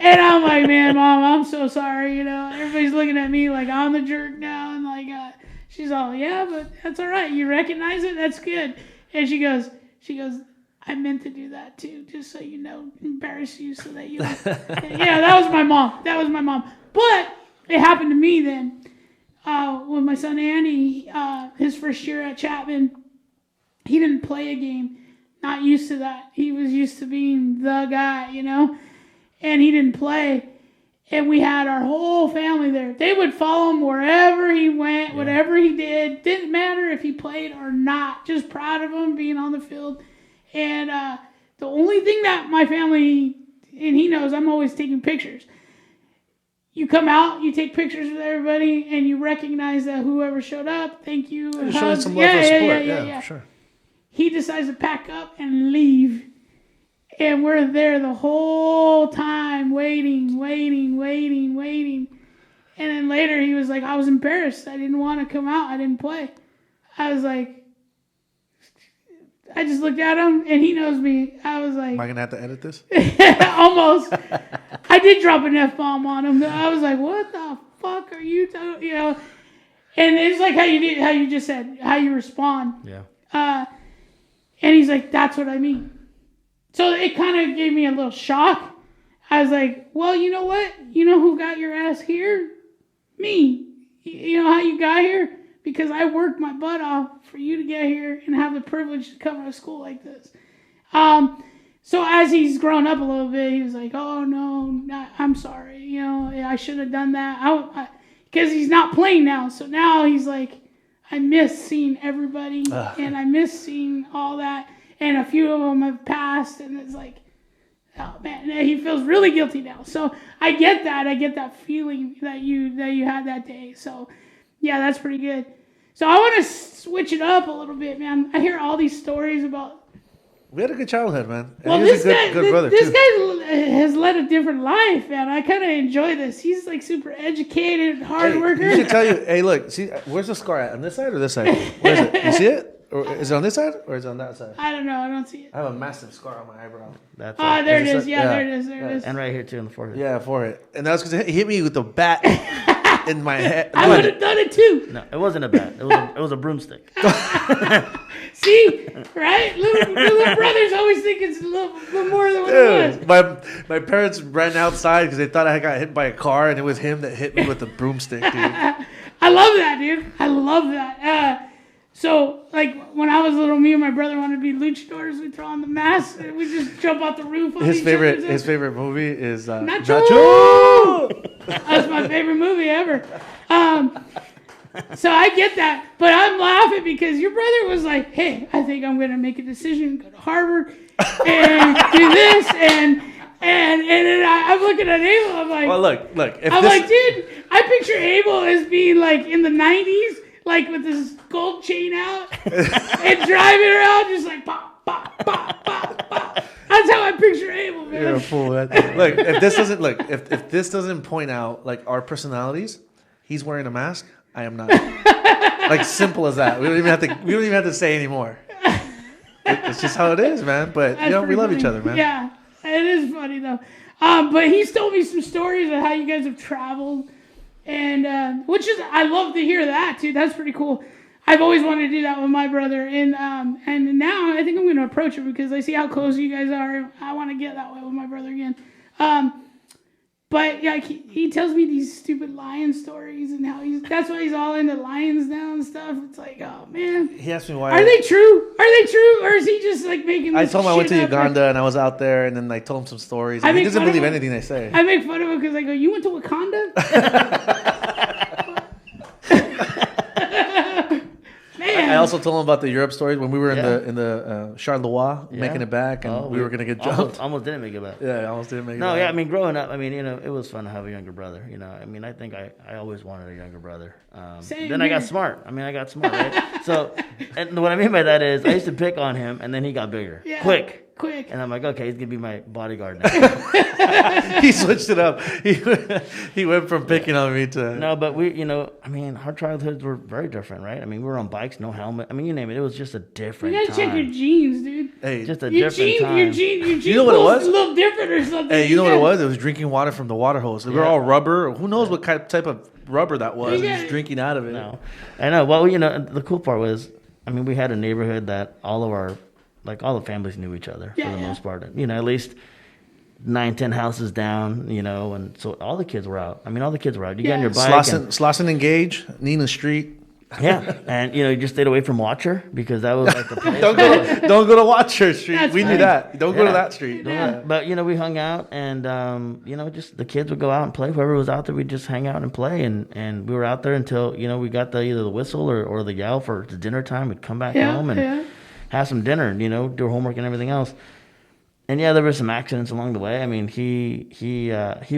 And I'm like, man, Mom, I'm so sorry, Everybody's looking at me like I'm the jerk now, and she's all, yeah, but that's all right. You recognize it? That's good. And she goes, I meant to do that too, just so you know, embarrass you so that you. Yeah, that was my mom. But it happened to me then. With my son Andy, his first year at Chapman, he didn't play a game. Not used to that. He was used to being the guy, and he didn't play. And we had our whole family there. They would follow him wherever he went, whatever he did. Didn't matter if he played or not. Just proud of him being on the field. And the only thing that my family, and he knows I'm always taking pictures. you come out, you take pictures with everybody, and you recognize that whoever showed up, thank you. And Showing hugs. some love for support. Yeah. For sure. He decides to pack up and leave. And we're there the whole time waiting. And then later he was like, I was embarrassed. I didn't want to come out. I didn't play. I was like, I just looked at him and he knows me. I was like, Am I going to have to edit this? almost. I did drop an F-bomb on him. I was like, what the fuck are you talking, you know? And it's like how you just said, how you respond. Yeah. And he's like, that's what I mean. So it kind of gave me a little shock. I was like, well, you know what? You know who got your ass here? Me. You know how you got here? Because I worked my butt off for you to get here and have the privilege to come to a school like this. So as he's grown up a little bit, he was like, oh, no, I'm sorry. You know, I should have done that. Because he's not playing now. So now he's like, I miss seeing everybody. And I miss seeing all that. And a few of them have passed. And it's like, oh, man, he feels really guilty now. So I get that. I get that feeling that you had that day. So, yeah, that's pretty good. So I want to switch it up a little bit, man. I hear all these stories about. We had a good childhood, man. And Well, he was a good brother, this too. guy has led a different life, man. I kind of enjoy this. He's like super educated, hard worker. You should tell you, hey, look, see, where's the scar at? On this side or this side? Where is it? You see it? Or is it on this side or is it on that side? I don't know. I don't see it. I have a massive scar on my eyebrow. That's There it is. Yeah, Yeah. there it is. There it is. And right here too in the forehead. Yeah, forehead. And that was because he hit me with the bat in my head. I would have done it too. No, it wasn't a bat. It was a broomstick. See, right? Little brothers always think it's a little more than what it was. My parents ran outside because they thought I got hit by a car, and it was him that hit me with the broomstick, dude. I love that, dude. I love that. So, like, when I was little, me and my brother wanted to be luchadors. We'd throw on the mask, and we'd just jump out the roof on His each other's favorite movie is Nacho! That's my favorite movie ever. So I get that, but I'm laughing because your brother was like, hey, I think I'm going to make a decision, go to Harvard, and do this, and then I'm looking at Abel, I'm like, Well, look. Dude, I picture Abel as being like in the 90s, like with this gold chain out, and driving around just like, pop, pop, pop, pop, pop. That's how I picture Abel, man. You're a fool. Man. Look, if this doesn't point out like our personalities, he's wearing a mask. I am not. Like simple as that. We don't even have to say anymore. It's just how it is, man. But That's we love funny. each other, man. Yeah, it is funny though. But he's told me some stories of how you guys have traveled, and I love to hear that too. That's pretty cool. I've always wanted to do that with my brother, and now I think I'm going to approach him because I see how close you guys are. I want to get that way with my brother again. But yeah, he tells me these stupid lion stories and how that's why he's all into lions now and stuff. It's like, oh man. He asked me why. Are they true? Or is he just like making? I this told him I went to shit up? Uganda and I was out there, and then I told him some stories. And he doesn't believe anything they say. I make fun of him because I go, "You went to Wakanda?" Man. I also told him about the Europe stories when we were Yeah. in the Charleroi making it back, and we were gonna get jumped. Almost didn't make it back. Yeah, I almost didn't make it. No, back. yeah, I mean, growing up, I mean, it was fun to have a younger brother. I mean, I think I always wanted a younger brother. Same then I got here. smart. I got smart, right? So, and what I mean by that is I used to pick on him, and then he got bigger, Yeah. quick. And I'm like, okay, he's gonna be my bodyguard now. He switched it up. He went from picking on me to No, but our childhoods were very different, right? I mean, we were on bikes, no helmet. I mean, you name it. It was just a different You gotta time. check your genes, dude. Hey, Just a Your different gene, time. your gene You know what it pool's was? a little different or something. Hey, you know what it was? It was drinking water from the water hose. We were all rubber. Who knows what type of rubber that was? Yeah. And just drinking out of it. No, I know. Well, the cool part was, I mean, we had a neighborhood that all the families knew each other for the most part. At least 9-10 houses down. And so all the kids were out. I mean, all the kids were out. You got on your bike. Slauson Engage, Nina Street. Yeah, and you just stayed away from Watcher because that was like the place. Don't go to Watcher Street. That's We funny. knew that. Don't go to that street. Yeah. But we hung out, and just the kids would go out and play. Whoever was out there, we'd just hang out and play, and we were out there until we got either the whistle or the yell for the dinner time. We'd come back home and have some dinner, and do homework and everything else. And yeah, there were some accidents along the way. I mean, he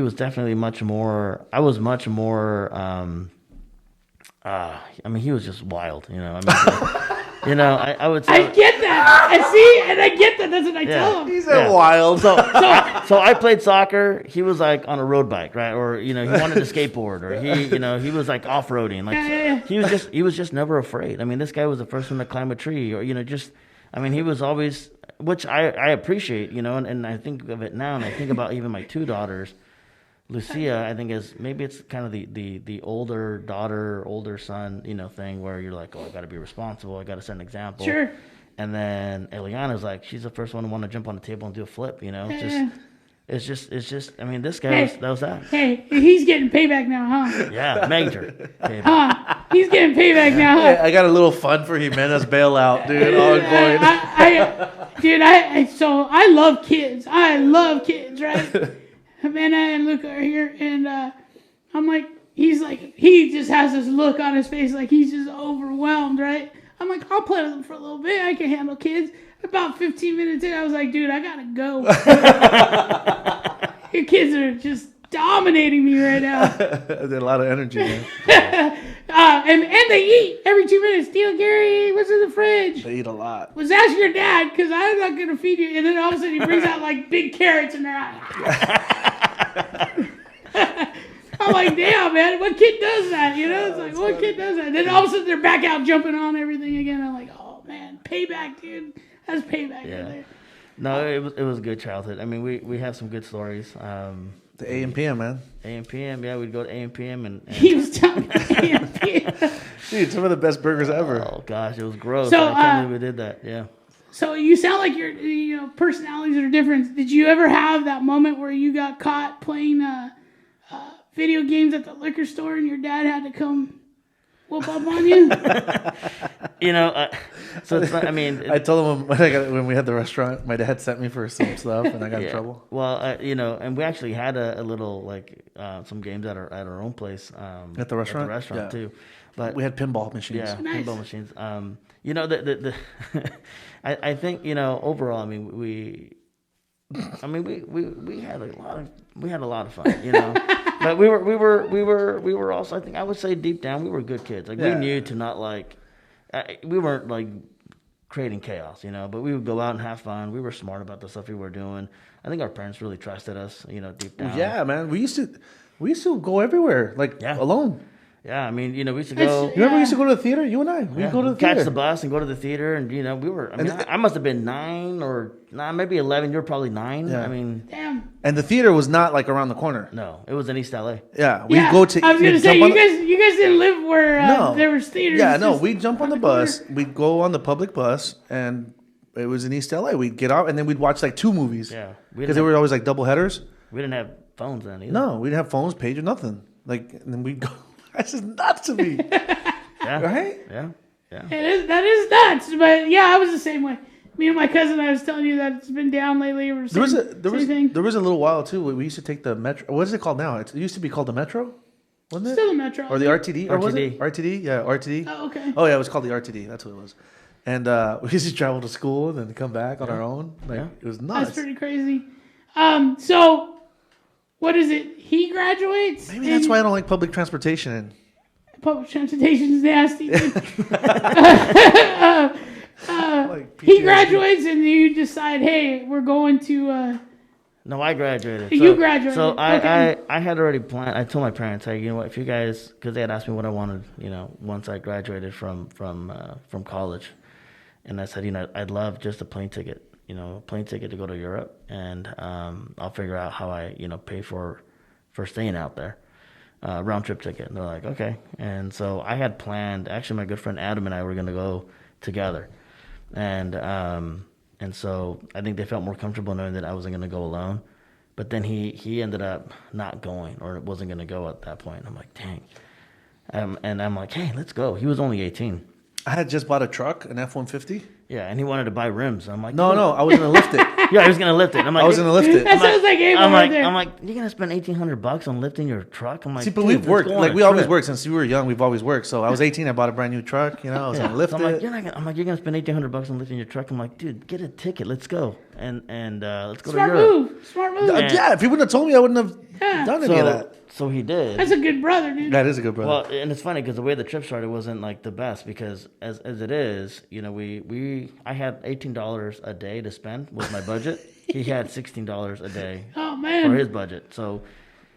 was definitely much more. I was much more. I mean, he was just wild. You know. I mean, I would say. I get that. I see, and I get that. That's what I tell him. He's a wild. So I played soccer. He was like on a road bike, right? Or he wanted to skateboard, or he was like off roading. Like he was just never afraid. I mean, this guy was the first one to climb a tree, or he was always, which I appreciate, and I think of it now, and I think about even my two daughters. Lucia, I think it's kind of the older daughter, older son, thing where you're like, oh, I got to be responsible. I got to set an example. Sure. And then Eliana's like, she's the first one to want to jump on the table and do a flip. It's just. I mean, this guy was that. Hey, he's getting payback now, huh? Yeah, major payback. He's getting payback now, huh? Hey, I got a little fun for Jimenez bailout, dude. So I love kids. I love kids, right? Havana and Luca are here, and I'm like, he just has this look on his face like he's just overwhelmed, right? I'm like, I'll play with him for a little bit. I can handle kids. About 15 minutes in, I was like, dude, I gotta go. Your kids are just dominating me right now. There's a lot of energy, man. And they eat every 2 minutes. Steal, Gary, what's in the fridge? They eat a lot. Was ask your dad, because I'm not going to feed you. And then all of a sudden he brings out like big carrots in their eye. I'm like, damn, man, what kid does that? It's like, what kid does that? Then all of a sudden they're back out jumping on everything again. I'm like, oh, man, payback, dude. That's payback right there. No, it was a good childhood. I mean, we have some good stories. The AM PM, man. AM PM, yeah, we'd go to AM PM and he was telling me AM PM. Dude, some of the best burgers ever. Oh gosh, it was gross. So, I can't believe we did that. Yeah. So you sound like your personalities are different. Did you ever have that moment where you got caught playing video games at the liquor store and your dad had to come whoop up on you? So it's not, I mean, I told him when we had the restaurant, my dad sent me for some stuff, and I got in trouble. Well, and we actually had a little some games at our own place. At the restaurant. Too, but we had pinball machines. Yeah, Nice. pinball machines. The I think overall, I mean we had a lot of fun, But we were also, I think I would say deep down we were good kids. Like we knew to not we weren't like creating chaos, but we would go out and have fun. We were smart about the stuff we were doing. I think our parents really trusted us, deep down. Yeah, man. We used to go everywhere, alone. Yeah, I mean, we used to go. You remember we used to go to the theater? You and I. We'd go to the theater. Catch the bus and go to the theater, and we were. I mean, I must have been 9 or maybe 11. You're probably 9. Yeah. I mean, Damn. And the theater was not like around the corner. No, it was in East LA. Yeah, we'd go to. I was gonna say you guys didn't live where there was theaters. Yeah, no, we'd jump on the bus. We'd go on the public bus, and it was in East LA. We'd get out, and then we'd watch like 2 movies. Yeah, because they were always like double headers. We didn't have phones then either. No, we didn't have phones, pager, nothing. And then we'd go. That's just nuts to me. Yeah. Right? Yeah. Yeah. That is nuts. But yeah, I was the same way. Me and my cousin, I was telling you that it's been down lately. There was a little while too. We used to take the metro. What is it called now? It used to be called the metro, wasn't it? Still the metro. Or the RTD? Or was RTD. it RTD? Yeah, RTD. Oh, okay. Oh yeah, it was called the RTD. That's what it was. And we used to travel to school and then come back on our own. It was nuts. That's pretty crazy. So what is it? He graduates. Maybe that's why I don't like public transportation. Public transportation is nasty. He graduates and you decide, hey, we're going to. No, I graduated. You graduated. So okay. I had already planned. I told my parents, hey, you know what? If you guys, because they had asked me what I wanted, once I graduated from college, and I said, I'd love just a plane ticket. Plane ticket to go to Europe, and I'll figure out how I, pay for staying out there, round trip ticket. And they're like, okay. And so I had planned. Actually, my good friend Adam and I were going to go together, and so I think they felt more comfortable knowing that I wasn't going to go alone. But then he ended up not going, or wasn't going to go at that point. I'm like, dang. And I'm like, hey, let's go. He was only 18. I had just bought a truck, an F-150. Yeah, and he wanted to buy rims. I'm like, No, I was gonna lift it. Yeah, he was gonna lift it. I'm like, I was gonna lift it. That sounds like Abel I'm right like, there. I'm like, you're gonna spend $1,800 on lifting your truck? I'm like, See, but dude, we've let's worked. go on Like a we always trip. worked since we were young. We've always worked. So I was 18. I bought a brand new truck. You know, I was gonna lift So I'm like, it. you're not gonna. I'm like, you're gonna spend $1,800 on lifting your truck. I'm like, dude, get a ticket. Let's go and let's go Smart to Europe. move. Smart move. Yeah, if he wouldn't have told me, I wouldn't have Yeah. done any of that. So he did. That's a good brother, dude. That is a good brother. Well, and it's funny because the way the trip started wasn't like the best because as it is, you know, I had $18 a day to spend with my budget. He had $16 a day Oh for man, his budget. So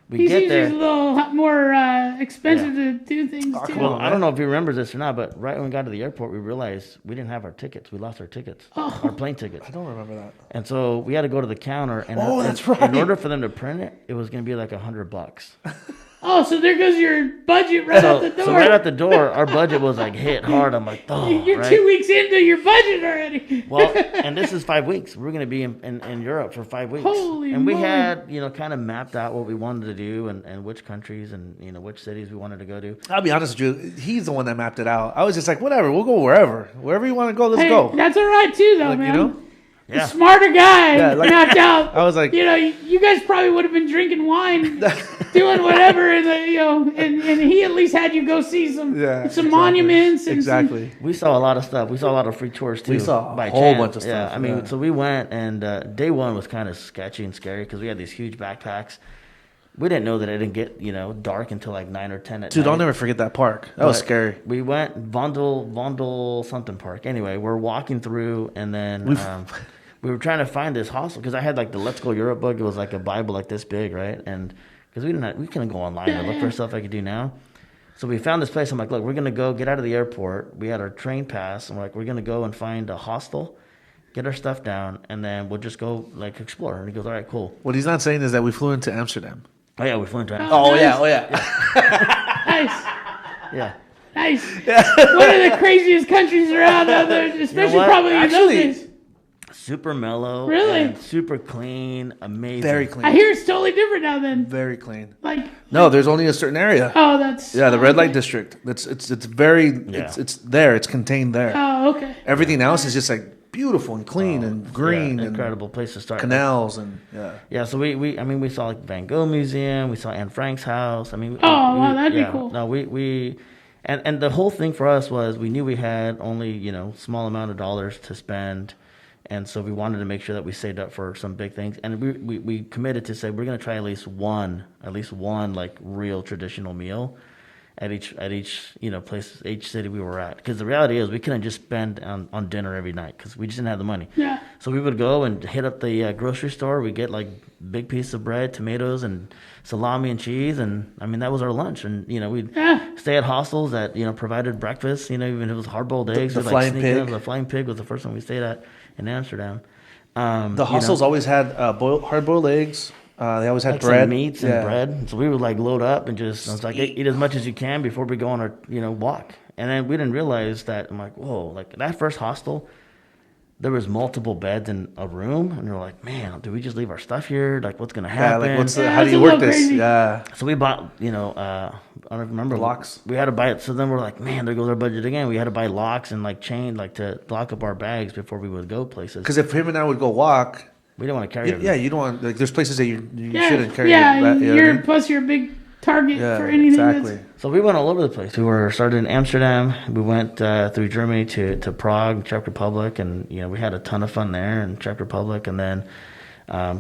we he get seems there. a little more expensive to do things too. come Well, on, I don't know if he remembers this or not, but right when we got to the airport, we realized we didn't have our tickets. We lost our tickets, our plane tickets. I don't remember that. And so we had to go to the counter. And that's In right. order for them to print it, it was going to be like $100. Oh, so there goes your budget right out the door. So right out the door, our budget was like hit hard. I'm like, oh, You're right? 2 weeks into your budget already. Well, and this is 5 weeks. We're going to be in Europe for 5 weeks. Holy and we moly. had, you know, kind of mapped out what we wanted to do and which countries and, you know, which cities we wanted to go to. I'll be honest with you. He's the one that mapped it out. I was just like, whatever. We'll go wherever you want to go. Let's Hey, go. that's all right too, though, Like, man. you know. The Yeah. smarter guy Yeah, like- mapped out. I was like- you know, you guys probably would have been drinking wine, doing whatever, and you know, and he at least had you go see some exactly. monuments and Exactly. We saw a lot of stuff. We saw a lot of free tours too. We saw a by whole chance. bunch of stuff, Yeah, I mean, yeah. so we went, and day one was kind of sketchy and scary because we had these huge backpacks. We didn't know that it didn't get, you know, dark until like 9 or 10 at Dude, night. I'll never forget that park. That was But scary. We went Vondel something park. Anyway, we're walking through, and then we were trying to find this hostel because I had like the Let's Go Europe book. It was like a Bible like this big, right? And because we couldn't go online and look for stuff I could do now. So we found this place. I'm like, look, we're gonna go get out of the airport. We had our train pass. I'm like, we're gonna go and find a hostel, get our stuff down, and then we'll just go like explore. And he goes, all right, cool. What he's not saying is that we flew into Amsterdam. Oh yeah, we flew into Oh yeah. nice, yeah. nice. One of the craziest countries around out there, especially what? probably in those Actually- days. Super mellow. Really? and super clean. Amazing. Very I clean. hear it's totally different now. Then, Very clean. like, No, there's only a certain area. oh, that's Yeah, the red light okay. district. It's very Yeah. it's there. It's contained there. Oh, okay. Everything else is just like beautiful and clean and green Yeah, and incredible place to start. canals and yeah. Yeah, so we saw like Van Gogh Museum, we saw Anne Frank's house. I mean, Oh, wow, that'd be cool. No, and the whole thing for us was we knew we had only, you know, small amount of dollars to spend, and so we wanted to make sure that we saved up for some big things, and we committed to say we're gonna try at least one like real traditional meal at each you know place, each city we were at, because the reality is we couldn't just spend on dinner every night because we just didn't have the money. Yeah. So we would go and hit up the grocery store. We get like big piece of bread, tomatoes, and salami and cheese, and I mean that was our lunch. And you know we'd Yeah. stay at hostels that, you know, provided breakfast. You know, even if it was hard boiled eggs. the we'd, Flying sneak in. Pig. The Flying Pig was the first one we stayed at in Amsterdam. The hostels always had hard boiled eggs. They always had like bread, some meats and bread. So we would like load up and just, I was like, eat as much as you can before we go on our, you know, walk. And then we didn't realize that, I'm like, whoa, like that first hostel, there was multiple beds in a room. And we're like, man, do we just leave our stuff here? Like what's going to Yeah, happen? like what's the, Yeah, how do it's you a work little this? crazy. Yeah, So we bought, you know, I don't remember. Locks. We had to buy it. So then we're like, man, there goes our budget again. We had to buy locks and like chain, like to lock up our bags before we would go places. because if him and I would go walk, We didn't want to carry yeah, everything. you don't want like there's places that you Yeah. shouldn't carry. Yeah. your ba- you know what I You're mean? plus you're a big target Yeah, for anything. exactly. So we went all over the place. We were started in Amsterdam. We went through Germany to Prague, Czech Republic, and you know we had a ton of fun there in Czech Republic, and then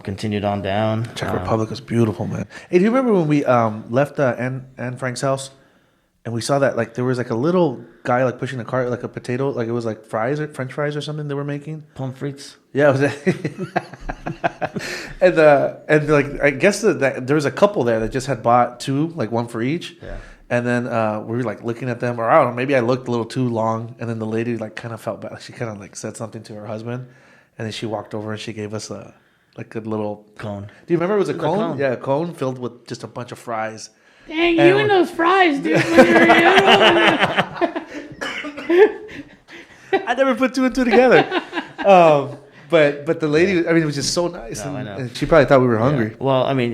continued on down. Czech Republic is beautiful, man. Hey, do you remember when we left Anne Frank's house and we saw that like there was like a little guy like pushing a cart like a potato, like it was like fries or French fries or something they were making. Pommes frites. Yeah, it was and like I guess that there was a couple there that just had bought two, like one for each. Yeah. And then we were like looking at them, or I don't know, maybe I looked a little too long, and then the lady like kind of felt bad. She kind of like said something to her husband, and then she walked over and she gave us a little Cone. Do you remember it was a cone? cone. Yeah, a cone filled with just a bunch of fries. Dang, And you and those fries, dude. When you're I never put two and two together. But the lady, I mean, it was just so nice. No, I and, know. and she probably thought we were hungry. Yeah. Well, I mean,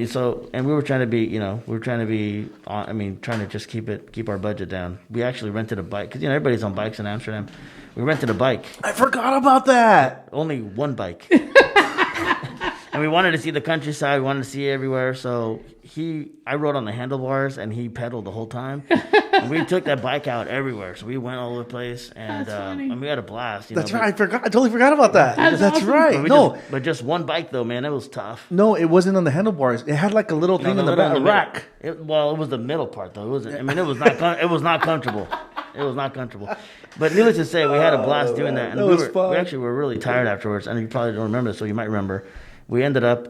and we were trying to be, you know, trying to just keep our budget down. We actually rented a bike because, you know, everybody's on bikes in Amsterdam. we rented a bike. I forgot about that. Only one bike. And we wanted to see the countryside. We wanted to see everywhere. So I rode on the handlebars, and he pedaled the whole time. And we took that bike out everywhere. So we went all over the place, and we had a blast. That's right. I totally forgot about that. That's awesome. right. But just one bike, though, man. It was tough. No, it wasn't on the handlebars. It had like a little thing in the back, a rack. It was the middle part, though. It wasn't. I mean, it was not. It was not comfortable. It was not comfortable. But needless to say, we had a blast doing that. And we actually were really tired afterwards. And you probably don't remember this, so you might remember. We ended up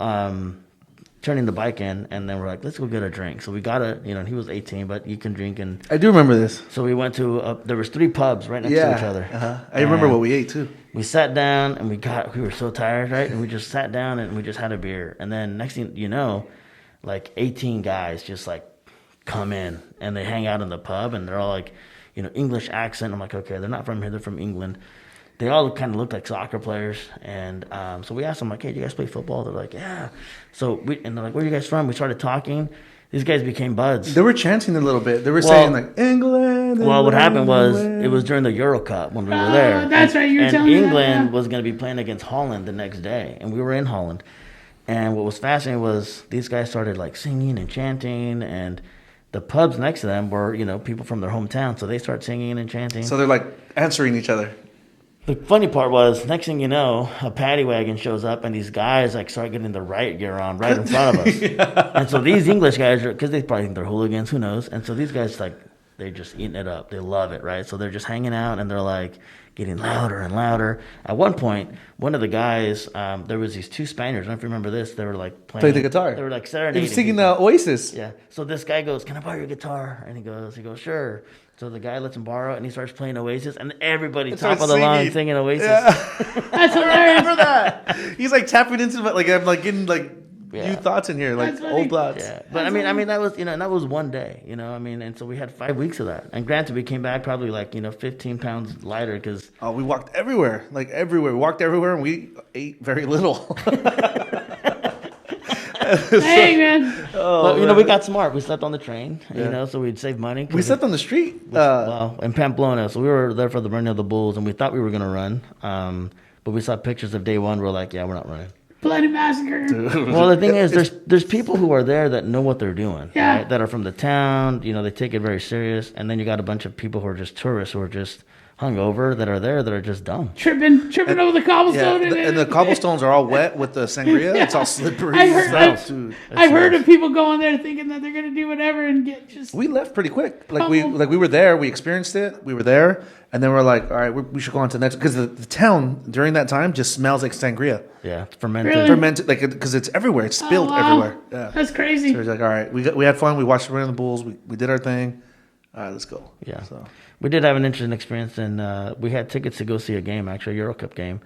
turning the bike in, and then we're like, let's go get a drink. So we got he was 18, but you can drink. And I do remember this. So we went to, there was 3 pubs right next to each other. Uh-huh. I remember what we ate, too. We sat down, and we were so tired, right? And we just sat down, and we just had a beer. And then next thing you know, like 18 guys just like come in, and they hang out in the pub, and they're all like, English accent. I'm like, okay, they're not from here, they're from England. They all kind of looked like soccer players, and so we asked them, like, hey, do you guys play football? They're like, yeah. And they're like, where are you guys from? We started talking. These guys became buds. They were chanting a little bit. They were saying, like, England. Well, what happened was, it was during the Euro Cup when we were there. That's right, you were telling me that. And England was going to be playing against Holland the next day, and we were in Holland. And what was fascinating was these guys started, like, singing and chanting, and the pubs next to them were, people from their hometown, so they start singing and chanting. So they're, like, answering each other. The funny part was, next thing you know, a paddy wagon shows up, and these guys like start getting the riot gear on right in front of us. Yeah. And so these English guys, because they probably think they're hooligans, who knows? And so these guys, like, they're just eating it up. They love it, right? So they're just hanging out, and they're like getting louder and louder. At one point, one of the guys, there was these 2 Spaniards. I don't know if you remember this. They were like playing They were like serenading. He was singing the Oasis. Yeah. So this guy goes, "Can I borrow your guitar?" And he goes, "Sure." So the guy lets him borrow, and he starts playing Oasis, and everybody top of the line singing Oasis. Yeah. That's hilarious. I remember that. He's like tapping into like I'm like getting like new thoughts in here, like old thoughts. Yeah, but I mean that was that was one day, and so we had 5 weeks of that. And granted, we came back probably like 15 pounds lighter because we walked everywhere, We walked everywhere, and we ate very little. Hey, man. But, we got smart. We slept on the train, so we'd save money. We slept on the street. In Pamplona. So we were there for the running of the bulls, and we thought we were going to run. But we saw pictures of day 1. We're like, yeah, we're not running. Bloody massacre. Well, the thing is, there's people who are there that know what they're doing, right? That are from the town. They take it very serious. And then you got a bunch of people who are just tourists who are just hungover that are there that are just dumb. Tripping over the cobblestone. Yeah, and the cobblestones are all wet with the sangria. Yeah. It's all slippery. I've heard of people going there thinking that they're gonna do whatever and get just. We left pretty quick. We were there. We experienced it. We were there, and then we're like, all right, we should go on to the next because the town during that time just smells like sangria. Yeah, it's fermented. Really? Fermented, because it's everywhere. It's spilled everywhere. Yeah, that's crazy. So we're like, all right, we had fun. We watched the Run of the Bulls. We did our thing. All right, let's go. Yeah. So we did have an interesting experience, and we had tickets to go see a game, actually a Euro Cup game,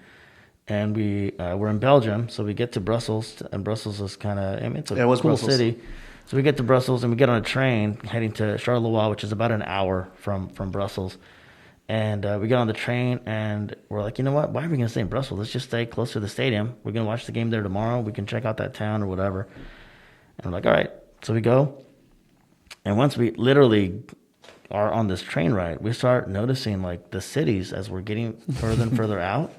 and we were in Belgium. So we get to Brussels, and Brussels is kind of, it's a cool Brussels. City. So we get to Brussels, and we get on a train heading to Charleroi, which is about an hour from Brussels. And we get on the train, and we're like, you know what? Why are we going to stay in Brussels? Let's just stay close to the stadium. We're going to watch the game there tomorrow. We can check out that town or whatever. And we're like, all right. So we go, and once we literally are on this train ride, we start noticing like the cities as we're getting further and further out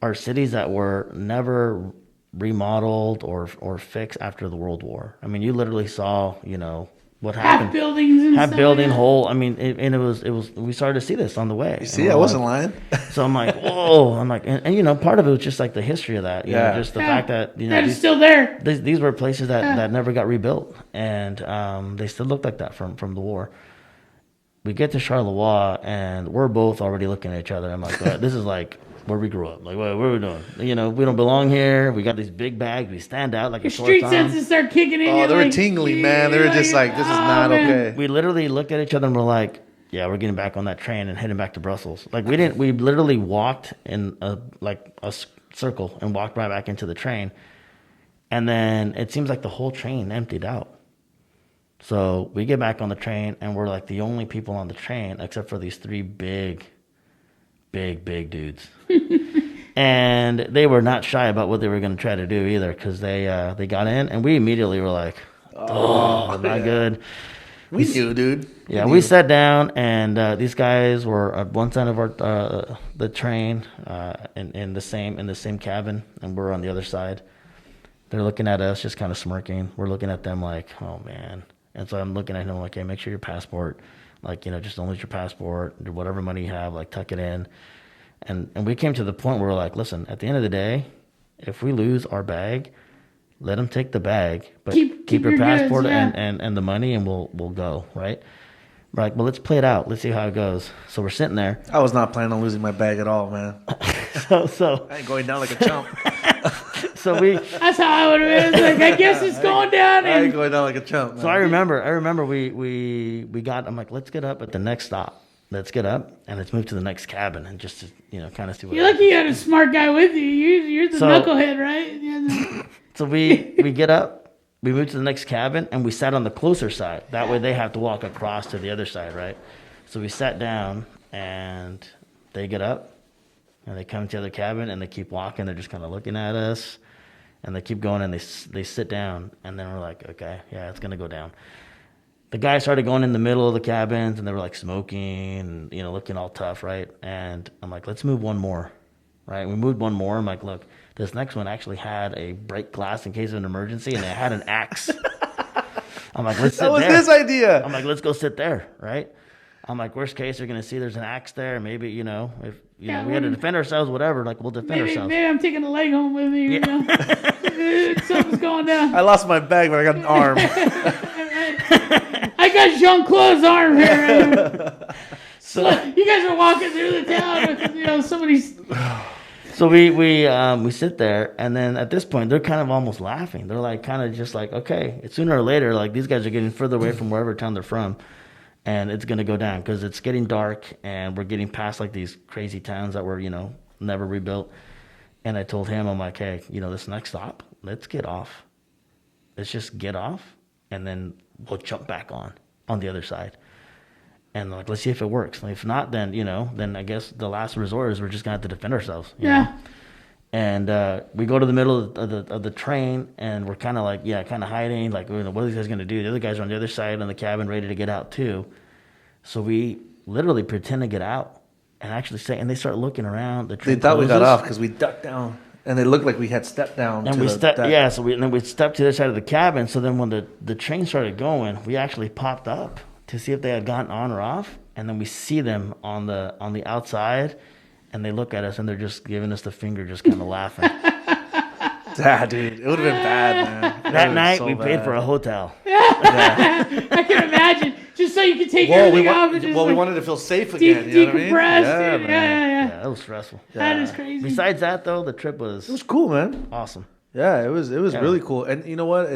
are cities that were never remodeled or fixed after the World War. I mean, you literally saw, what happened. Half buildings and half stuff building like that. whole. I mean, it was. We started to see this on the way. You see, I wasn't lying. So I'm like, whoa. I'm like, and part of it was just like the history of that. You know, just the fact that it's still there. These were places that never got rebuilt, and they still look like that from the war. We get to Charleroi, and we're both already looking at each other. I'm like, this is like where we grew up. Like, what are we doing? We don't belong here. We got these big bags. We stand out like your a sore street thumb. senses start kicking in. Oh, they were tingling, man. They were just like, this is not okay. We literally looked at each other and we're like, yeah, we're getting back on that train and heading back to Brussels. Like, we literally walked in a circle and walked right back into the train. And then it seems like the whole train emptied out. So we get back on the train, and we're like the only people on the train except for these 3 big dudes. And they were not shy about what they were going to try to do either, because they got in, and we immediately were like, oh not good. We knew, dude. Yeah, we sat down, and these guys were at one side of our the train, in the same cabin, and we're on the other side. They're looking at us, just kind of smirking. We're looking at them like, oh man. And so I'm looking at him like, hey, make sure your passport, like, just don't lose your passport, whatever money you have, like, tuck it in. And we came to the point where we're like, listen, at the end of the day, if we lose our bag, let them take the bag, but keep your passport goods, and the money, and we'll go, right? We're like, well, let's play it out. Let's see how it goes. So we're sitting there. I was not planning on losing my bag at all, man. so I ain't going down like a chump. That's how I would have been. Like, I guess it's going down. I ain't going down like a chump, man. So I remember we got, I'm like, let's get up at the next stop. Let's get up and let's move to the next cabin and just to, kind of see what You're lucky you had a smart guy with you. You're the knucklehead, right? Yeah. So we get up, we move to the next cabin, and we sat on the closer side. That way they have to walk across to the other side, right? So we sat down, and they get up, and they come to the other cabin, and they keep walking. They're just kind of looking at us, and they keep going, and they sit down, and then we're like, okay, yeah, it's going to go down. The guys started going in the middle of the cabins, and they were like smoking and, looking all tough, right? And I'm like, let's move one more, right? We moved one more. I'm like, look, this next one actually had a break glass in case of an emergency, and it had an axe. I'm like, let's sit there. That was his idea. I'm like, let's go sit there, right? I'm like, worst case, they're going to see there's an axe there. Maybe, if we had to defend ourselves, whatever, like, we'll defend ourselves. Maybe I'm taking a leg home with me, Something's going down. I lost my bag, but I got an arm. I got Jean-Claude's arm here. So you guys are walking through the town with, somebody's... So we sit there, and then at this point, they're kind of almost laughing. They're like, kind of just like, okay, sooner or later, like, these guys are getting further away from wherever town they're from, and it's going to go down because it's getting dark, and we're getting past, like, these crazy towns that were, never rebuilt. And I told him, I'm like, hey, this next stop, let's get off. Let's just get off, and then we'll jump back on the other side. And like, let's see if it works. And if not, then, then I guess the last resort is we're just going to have to defend ourselves. You know? And we go to the middle of the train, and we're kind of like, kind of hiding. Like, what are these guys going to do? The other guys are on the other side on the cabin ready to get out too. So we literally pretend to get out and actually say, and they start looking around. The train they thought closes. we got off because we ducked down. And it looked like we had stepped down. And we stepped, so then we stepped to the other side of the cabin. So then when the train started going, we actually popped up to see if they had gotten on or off, and then we see them on the outside, and they look at us, and they're just giving us the finger, just kind of laughing. Dude, it would have been bad, man. That night, we paid for a hotel. I can imagine, just so you could take everything off. And we wanted to feel safe again. You know what I mean? Decompress. Yeah, that was stressful. That is crazy. Besides that, though, the trip was... It was cool, man. Awesome. Yeah, it was really cool. And you know what?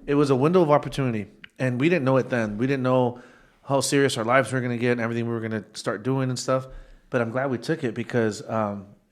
It was a window of opportunity. And we didn't know it then. We didn't know how serious our lives were going to get and everything we were going to start doing and stuff. But I'm glad we took it because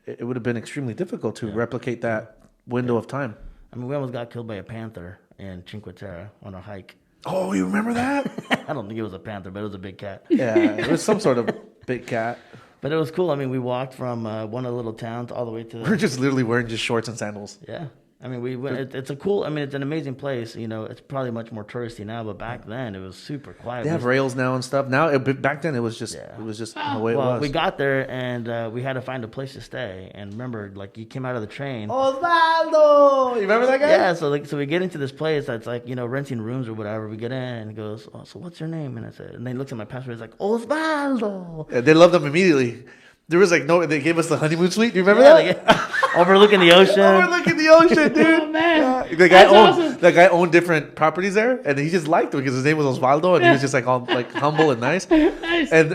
it would have been extremely difficult to replicate that window of time. I mean, we almost got killed by a panther in Cinque Terre on a hike. Oh, you remember that? I don't think it was a panther, but it was a big cat. Yeah, it was some sort of big cat. But it was cool. I mean, we walked from one of the little towns all the way to... We're just literally wearing just shorts and sandals. Yeah. I mean, we went. It's an amazing place. It's probably much more touristy now, but back then it was super quiet. They have rails now and stuff. Now, back then it was just the way it was. We got there and we had to find a place to stay. And remember, like, you came out of the train. Osvaldo, you remember that guy? Yeah. So we get into this place that's like renting rooms or whatever. We get in and he goes, "Oh, so what's your name?" And I said, and then he looks at my passport. He's like, Osvaldo. Yeah, they loved them immediately. There was like they gave us the honeymoon suite. Do you remember that? Overlooking the ocean. Overlooking the ocean, dude. Oh, man. Yeah. The guy owned different properties there, and he just liked them because his name was Osvaldo, and he was just like all like humble and nice. Nice. And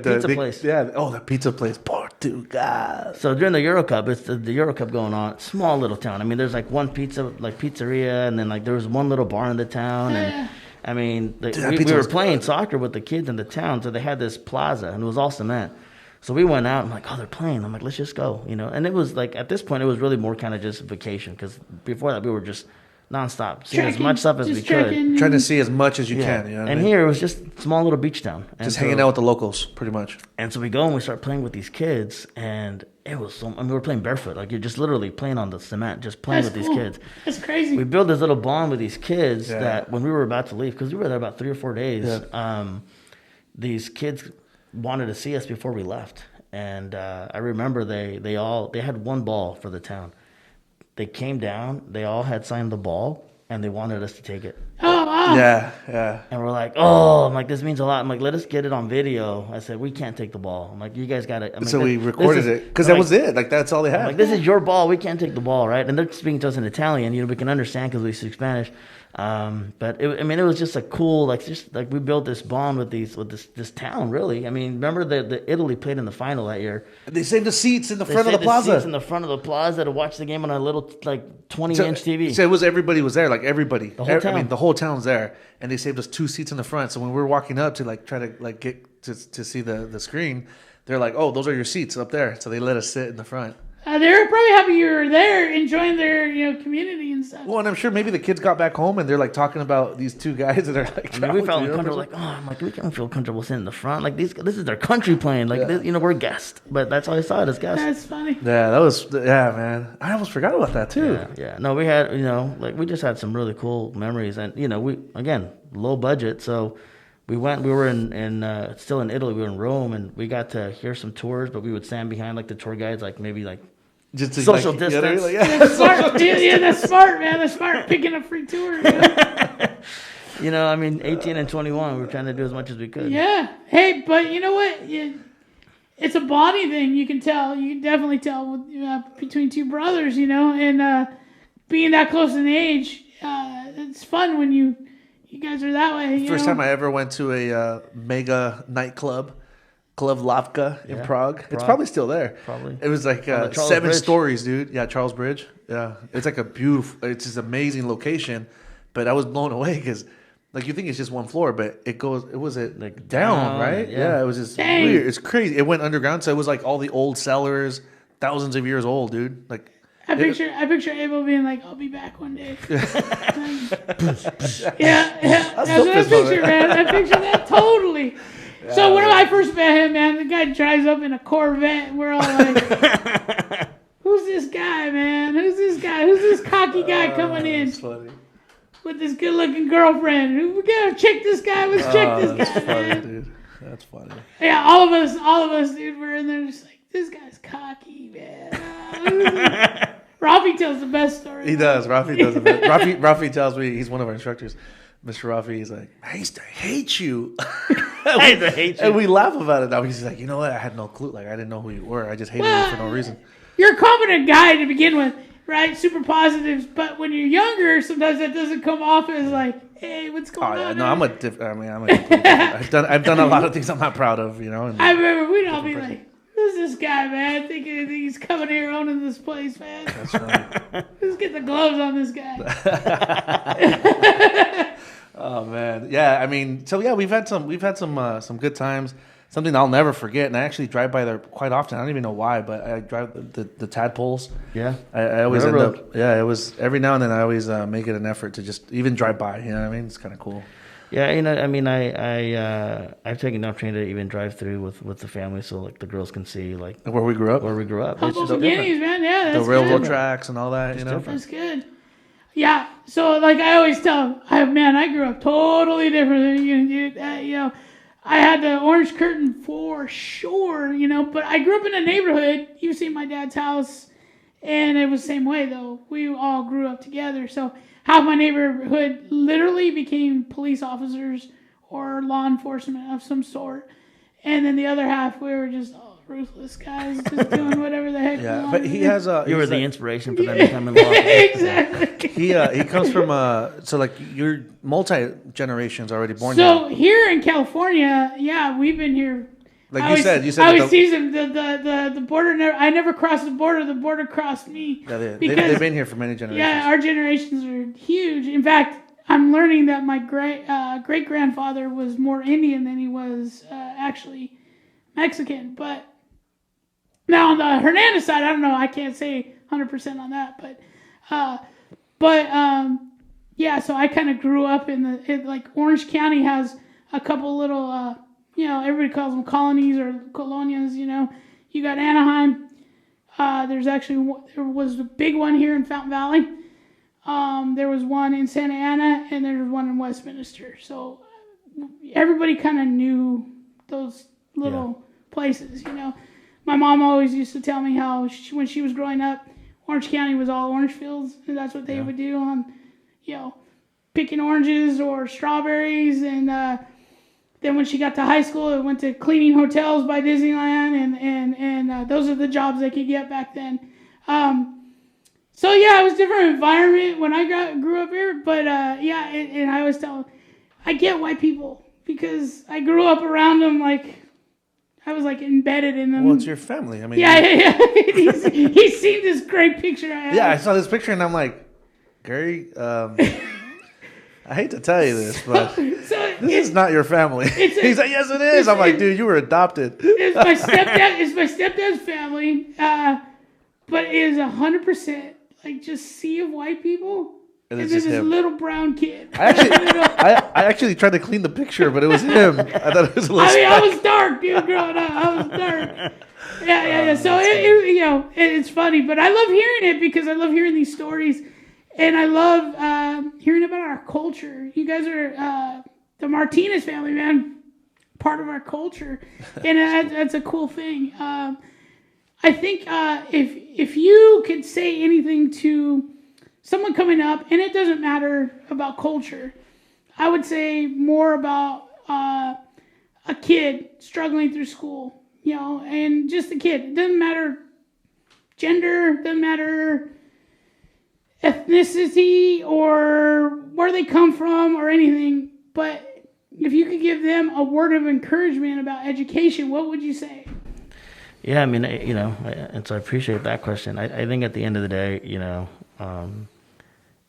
pizza place. Yeah. Oh, the pizza place, Portugal. So during the Euro Cup, it's the Euro Cup going on. Small little town. I mean, there's like one pizzeria, and then like there was one little bar in the town, and. I mean, we were playing soccer with the kids in the town, so they had this plaza, and it was all cement. So we went out. I'm like, oh, they're playing. I'm like, let's just go, And it was like at this point, it was really more kind of just vacation because before that we were just nonstop, seeing as Trekking, much stuff as we just could. trekking. Trying to see as much as you Yeah. can. You know what I And mean? here it was just a small little beach town. And Just so- hanging out with the locals, pretty much. And so we go and we start playing with these kids, and it was so. I mean, we were playing barefoot, like you're just literally playing on the cement, just playing That's with cool. these kids. That's crazy. We built this little bond with these kids Yeah. that when we were about to leave, because we were there about 3 or 4 days, these kids wanted to see us before we left. And I remember they had one ball for the town. They came down, they all had signed the ball, and they wanted us to take it. Oh, wow. Yeah. And we're like, oh, I'm like, this means a lot. I'm like, let us get it on video. I said, we can't take the ball. I'm like, you guys got it. So we recorded it because that was it. Like that's all they had. Like, this is your ball. We can't take the ball, right? And they're speaking to us in Italian. You know, we can understand because we speak Spanish. But it was just a cool, we built this bond with this town, really. I mean, remember the Italy played in the final that year. They saved the seats in the They front of the saved plaza. seats in the front of the plaza to watch the game on a little 20-inch TV. So it was everybody was there, like everybody. The whole town. I mean, the whole town's there, and they saved us 2 seats in the front. So when we were walking up to try to get to see the screen, they're like, "Oh, those are your seats up there." So they let us sit in the front. They were probably happy you were there, enjoying their community and stuff. Well, and I'm sure maybe the kids got back home and they're like talking about these 2 guys that are like. I mean, we felt traveling to uncomfortable. Europe. Like, I'm like, we can't feel comfortable sitting in the front. Like this is their country playing. Like, we're guests, but that's how I saw it as guests. That's funny. Yeah, that was man. I almost forgot about that too. Yeah. No, we had we just had some really cool memories, and we again low budget, so we went. We were in still in Italy. We were in Rome, and we got to hear some tours, but we would stand behind the tour guides, maybe Just to, social distance. That's smart. Yeah, that's smart, man. That's smart. Picking a free tour. I mean, 18 and 21, we were trying to do as much as we could. Yeah. Hey, but you know what? It's a body thing. You can tell. You can definitely tell with, between 2 brothers, and being that close in age, it's fun when you guys are that way. First time I ever went to a mega nightclub, Club Lavka in Prague. It's probably still there. Probably. It was like Charles 7 Bridge. stories, dude. Yeah, Charles Bridge. Yeah. It's like it's this amazing location. But I was blown away because, you think it's just 1 floor, but it was down, down, right? yeah. It was just Dang. weird. It's crazy. It went underground, so it was like all the old cellars, thousands of years old, dude. I picture Abel being like, "I'll be back one day." yeah, that's what I picture, man. I picture that totally. So when I first met him, man, the guy drives up in a Corvette, and we're all like, "Who's this guy, man? Who's this guy? Who's this cocky guy coming in That's funny. with this good-looking girlfriend? We gotta check this guy. Let's check this That's guy, funny, man." dude. That's funny. Yeah, all of us, dude, we're in there just like, this guy's cocky, man. Rafi tells the best story. He does. Rafi does it. Rafi tells me, he's one of our instructors. Mr. Rafi, he's like, I used to hate you. I used to hate you. And we laugh about it now. He's like, you know what? I had no clue. I didn't know who you were. I just hated you for no reason. You're a confident guy to begin with, right? Super positives. But when you're younger, sometimes that doesn't come off as like, hey, what's going on? No, I'm a complete different. I've done a lot of things I'm not proud of, And I remember we'd all be like, who's this guy, man? Thinking he's coming here owning this place, man. that's funny. Let's get the gloves on this guy. Oh man, yeah. I mean, so yeah, we've had some good times. Something I'll never forget, and I actually drive by there quite often. I don't even know why, but I drive the tadpoles. Yeah. I always end Railroad. up. Yeah, it was every now and then. I always make it an effort to just even drive by. You know what I mean? It's kind of cool. Yeah, I mean, I've taken the opportunity to even drive through with the family, so the girls can see Where we grew up, where we grew up. Humble It's just beginnings, man. Yeah, that's the railroad good. tracks and all that. That's good. Yeah. So I always tell, I grew up totally different than you. I had the orange curtain for sure, but I grew up in a neighborhood. You've seen my dad's house, and it was the same way though. We all grew up together. So half my neighborhood literally became police officers or law enforcement of some sort, and then the other half we were just ruthless guys, just doing whatever the heck. Yeah, we but wanted he to do. has a. You were he's the like- inspiration for them becoming law enforcement. Exactly. He comes from you're multi generations already born So here. here in California, we've been here. Like I you always- said, I always that tease them. The border. I never crossed the border. The border crossed me. they've because been here for many generations. yeah, our generations are huge. In fact, I'm learning that my great grandfather was more Indian than he was actually Mexican. But now on the Hernandez side, I don't know. I can't say 100% on that. But yeah, so I kind of grew up like Orange County has a couple little, everybody calls them colonies or colonias, You got Anaheim. There was a big one here in Fountain Valley. There was one in Santa Ana, and there was one in Westminster. So everybody kind of knew those little places, My mom always used to tell me how when she was growing up, Orange County was all orange fields, and that's what they would do on, picking oranges or strawberries. And then when she got to high school, it went to cleaning hotels by Disneyland, and those are the jobs they could get back then. So yeah, it was a different environment when I grew up here, but and I always tell, I get white people because I grew up around them, like I was like embedded in them. Well, it's your family. I mean, yeah. He's seen this great picture I have. Yeah, I saw this picture and I'm like, Gary, I hate to tell you this, but this is not your family. He's like, yes, it is. I'm like, dude, you were adopted. It's my stepdad. It's my stepdad's family, but it is 100% like just sea of white people. And then this little brown kid. I actually tried to clean the picture, but it was him. I thought it was a little I was dark, dude, growing up. I was dark. Yeah. So, it's funny. But I love hearing it because I love hearing these stories. And I love hearing about our culture. You guys are the Martinez family, man. Part of our culture. And that's a cool thing. I think if you could say anything to someone coming up, and it doesn't matter about culture, I would say more about a kid struggling through school, and just a kid. It doesn't matter gender, doesn't matter ethnicity or where they come from or anything, but if you could give them a word of encouragement about education, what would you say? Yeah, I mean, and so I appreciate that question. I think at the end of the day,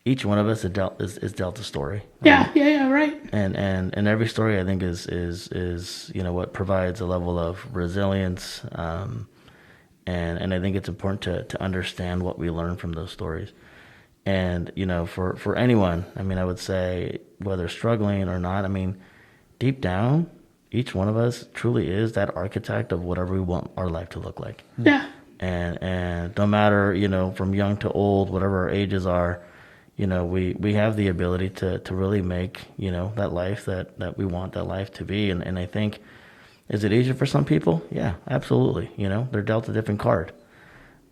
each one of us is dealt a story. Right? Yeah, right. And every story I think is what provides a level of resilience, and I think it's important to understand what we learn from those stories. And for anyone, I mean, I would say whether struggling or not, I mean, deep down, each one of us truly is that architect of whatever we want our life to look like. Yeah. And no matter, from young to old, whatever our ages are, we have the ability to really make, that life that we want that life to be. And I think, is it easier for some people? Yeah, absolutely. They're dealt a different card.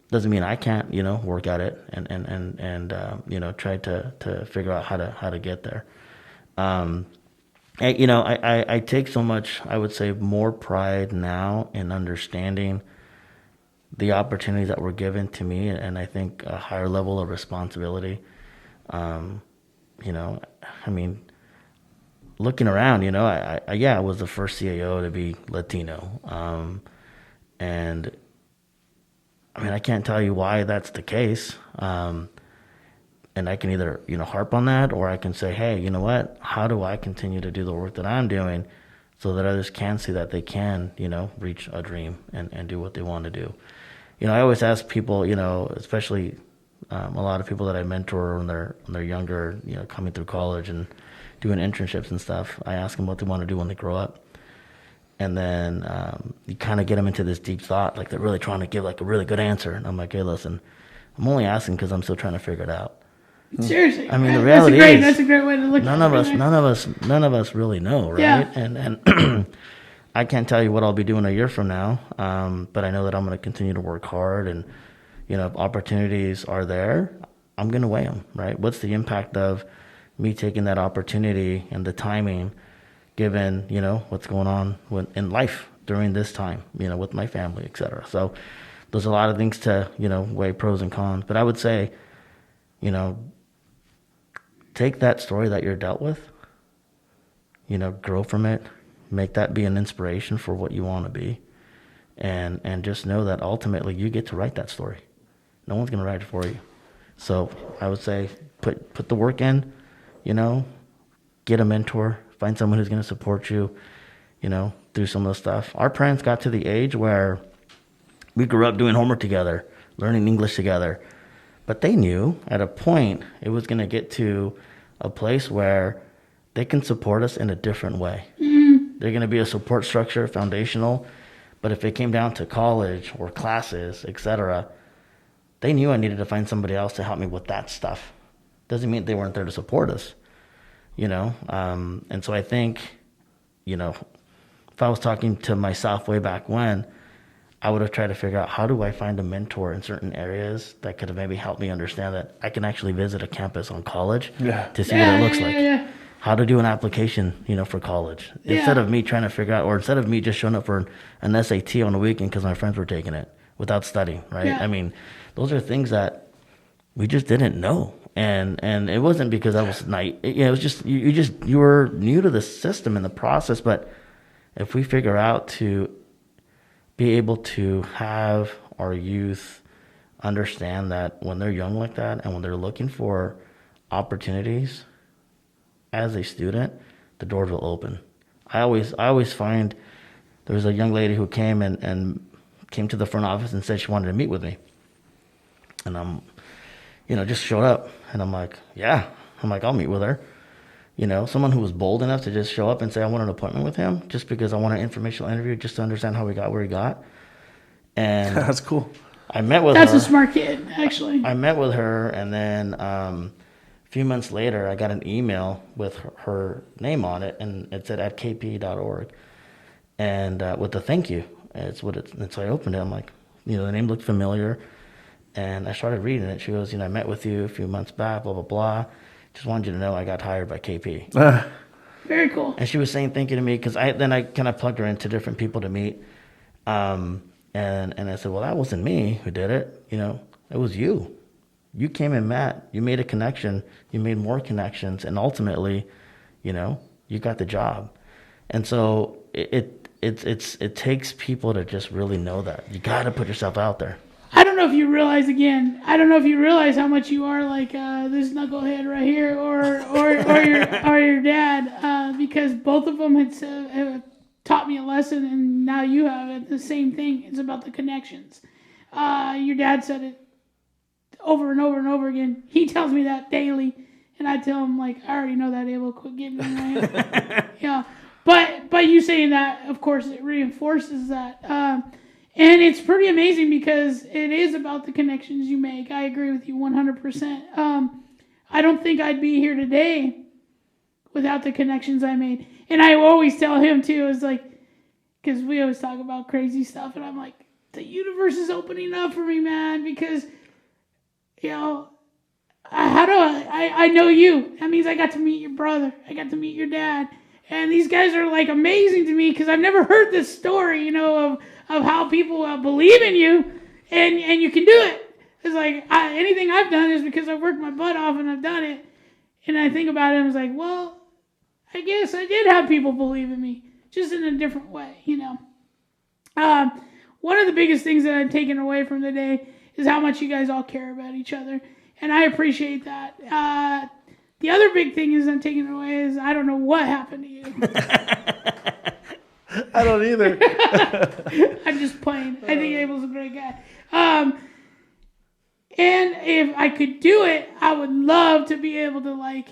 Doesn't mean I can't, work at it and try to figure out how to get there. I take so much, I would say, more pride now in understanding the opportunities that were given to me, and I think a higher level of responsibility. I mean, looking around, I was the first CAO to be Latino, and I mean, I can't tell you why that's the case. And I can either, harp on that, or I can say, hey, you know what? How do I continue to do the work that I'm doing so that others can see that they can, reach a dream and do what they want to do? I always ask people, especially a lot of people that I mentor when they're younger, coming through college and doing internships and stuff. I ask them what they want to do when they grow up. And then you kind of get them into this deep thought, like they're really trying to give like a really good answer. And I'm like, hey, listen, I'm only asking because I'm still trying to figure it out. Seriously, I mean, the reality is that's a great way to look at it. None of us really know, right? Yeah. And I can't tell you what I'll be doing a year from now, but I know that I'm going to continue to work hard, and if opportunities are there, I'm going to weigh them, right? What's the impact of me taking that opportunity and the timing, given what's going on in life during this time, with my family, et cetera. So there's a lot of things to weigh pros and cons, but I would say, take that story that you're dealt with, grow from it, make that be an inspiration for what you want to be, and just know that ultimately you get to write that story. No one's going to write it for you. So I would say put the work in, get a mentor, find someone who's going to support you, through some of the stuff. Our parents got to the age where we grew up doing homework together, learning English together. But they knew at a point it was going to get to a place where they can support us in a different way. They're going to be a support structure, foundational. But if it came down to college or classes, etc., they knew I needed to find somebody else to help me with that stuff. Doesn't mean they weren't there to support us, you know? And so I think, you know, if I was talking to myself way back when, I would have tried to figure out how do I find a mentor in certain areas that could have maybe helped me understand that I can actually visit a campus on college to see what it looks like. How to do an application, you know, for college. Instead of me trying to figure out, or instead of me just showing up for an SAT on the weekend because my friends were taking it without studying, right? I mean, those are things that we just didn't know. And it wasn't because I was naive. You know, it was just, you were new to the system and the process. But if we figure out to be able to have our youth understand that when they're young like that and when they're looking for opportunities as a student, the doors will open. I always find there was a young lady who came and came to the front office and said she wanted to meet with me. And I'm, you know, just showed up and I'm like, I'll meet with her. You know, someone who was bold enough to just show up and say, I want an appointment with him just because I want an informational interview just to understand how we got where we got. And that's cool. I met with her. That's a smart kid, actually. I met with her, and then a few months later, I got an email with her name on it, and it said at kp.org, and with a thank you. And so I opened it. I'm like, you know, the name looked familiar, and I started reading it. She goes, you know, I met with you a few months back, blah, blah, blah. Just wanted you to know I got hired by KP. Very cool. And she was saying thank you to me because I kind of plugged her into different people to meet. And I said, well, that wasn't me who did it. You know, it was you. You came and met. You made a connection. You made more connections. And ultimately, you know, you got the job. And so it takes people to just really know that. You got to put yourself out there. I don't know if you realize how much you are like this knucklehead right here, or your dad, because both of them have taught me a lesson, and now you have it. The same thing. It's about the connections. Your dad said it over and over and over again. He tells me that daily, and I tell him like, I already know that, Abel. Quit getting me right. Yeah, but you saying that, of course, it reinforces that. And it's pretty amazing because it is about the connections you make. I agree with you 100%. I don't think I'd be here today without the connections I made. And I always tell him, too, is like, because we always talk about crazy stuff, and I'm like, the universe is opening up for me, man, because, you know, I know you. That means I got to meet your brother. I got to meet your dad. And these guys are, like, amazing to me because I've never heard this story, you know, of how people believe in you and you can do it. It's like anything I've done is because I've worked my butt off and I've done it. And I think about it and I was like, well, I guess I did have people believe in me, just in a different way, you know. One of the biggest things that I've taken away from the day is how much you guys all care about each other. And I appreciate that. The other big thing is I'm taking away is I don't know what happened to you. I don't either. I'm just playing. I think Abel's a great guy. And if I could do it, I would love to be able to like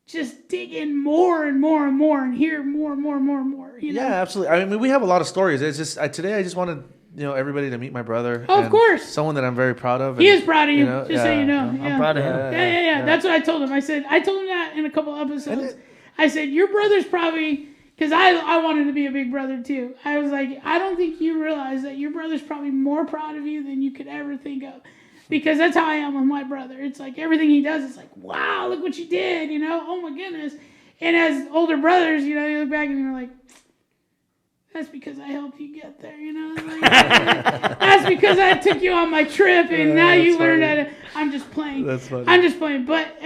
just dig in more and more and more and hear more and more and more and more. You know? Yeah, absolutely. I mean, we have a lot of stories. It's just today I just wanted everybody to meet my brother. Oh, of course. Someone that I'm very proud of. He is proud of you, so you know. I'm proud of him. Yeah. That's what I told him. I told him that in a couple episodes. I said, your brother's probably... Because I wanted to be a big brother, too. I was like, I don't think you realize that your brother's probably more proud of you than you could ever think of. Because that's how I am with my brother. It's like everything he does, it's like, wow, look what you did, you know? Oh, my goodness. And as older brothers, you know, you look back and you're like, that's because I helped you get there, you know? Like, that's because I took you on my trip, and now you learned how to... I'm just playing. That's funny. I'm just playing. But,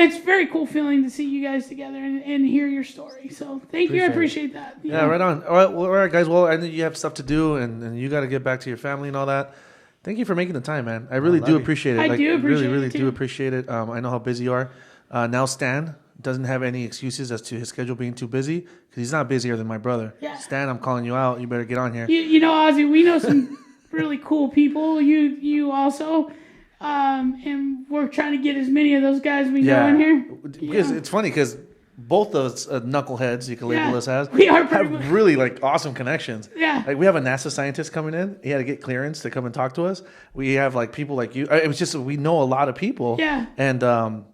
it's a very cool feeling to see you guys together and hear your story. So thank you. I appreciate that. Yeah, right on. All right, guys. Well, I know you have stuff to do, and you got to get back to your family and all that. Thank you for making the time, man. I really do appreciate it. I do appreciate it, really too. do appreciate it. I know how busy you are. Now Stan doesn't have any excuses as to his schedule being too busy because he's not busier than my brother. Yeah. Stan, I'm calling you out. You better get on here. You know, Ozzie, we know some really cool people. You also. And we're trying to get as many of those guys we know in here. Because it's funny because both those knuckleheads, you can label us as, we are have really like awesome connections. Yeah. Like we have a NASA scientist coming in. He had to get clearance to come and talk to us. We have like people like you. It was just, we know a lot of people. Yeah. And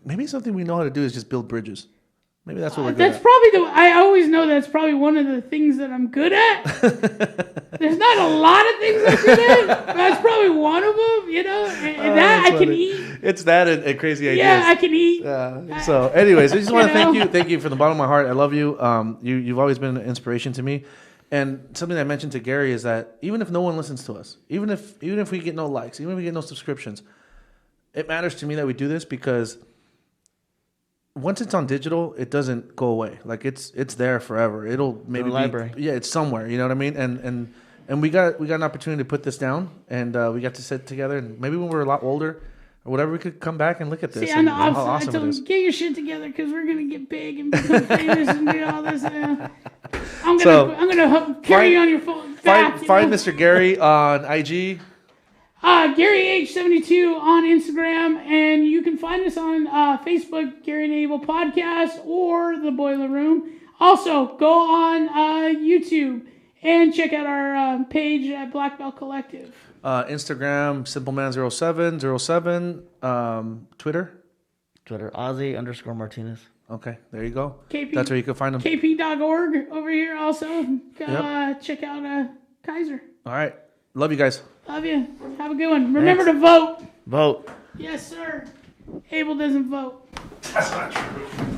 maybe something we know how to do is just build bridges. Maybe that's what we're good That's at. probably I always know that's probably one of the things that I'm good at. There's not a lot of things I'm good at, but that's probably one of them, you know. And that I can funny. eat. It's that and crazy ideas. Yeah, I can eat. So, anyways, I just want to You know? thank you from the bottom of my heart. I love you. You've always been an inspiration to me. And something I mentioned to Gary is that even if no one listens to us, even if we get no likes, even if we get no subscriptions, it matters to me that we do this because once it's on digital, it doesn't go away. Like it's there forever. It'll maybe be library. Yeah, it's somewhere. You know what I mean? And we got an opportunity to put this down, and we got to sit together, and maybe when we're a lot older or whatever, we could come back and look at this. See, on the how opposite, awesome I told it is. him, get your shit together because we're gonna get big and become famous and do all this. I'm gonna carry you on your phone. Find Mr. Gary on IG. Gary H72 on Instagram, and you can find us on Facebook, Gary and Abel Podcast, or The Boiler Room. Also, go on YouTube and check out our page at Black Belt Collective. Instagram, simpleman0707. Twitter, Ozzie_Martinez. Okay, there you go. KP, That's where you can find them. KP.org over here also. Check out Kaiser. All right. Love you guys. Love you. Have a good one. Remember to vote. Vote. Yes, sir. Abel doesn't vote. That's not true.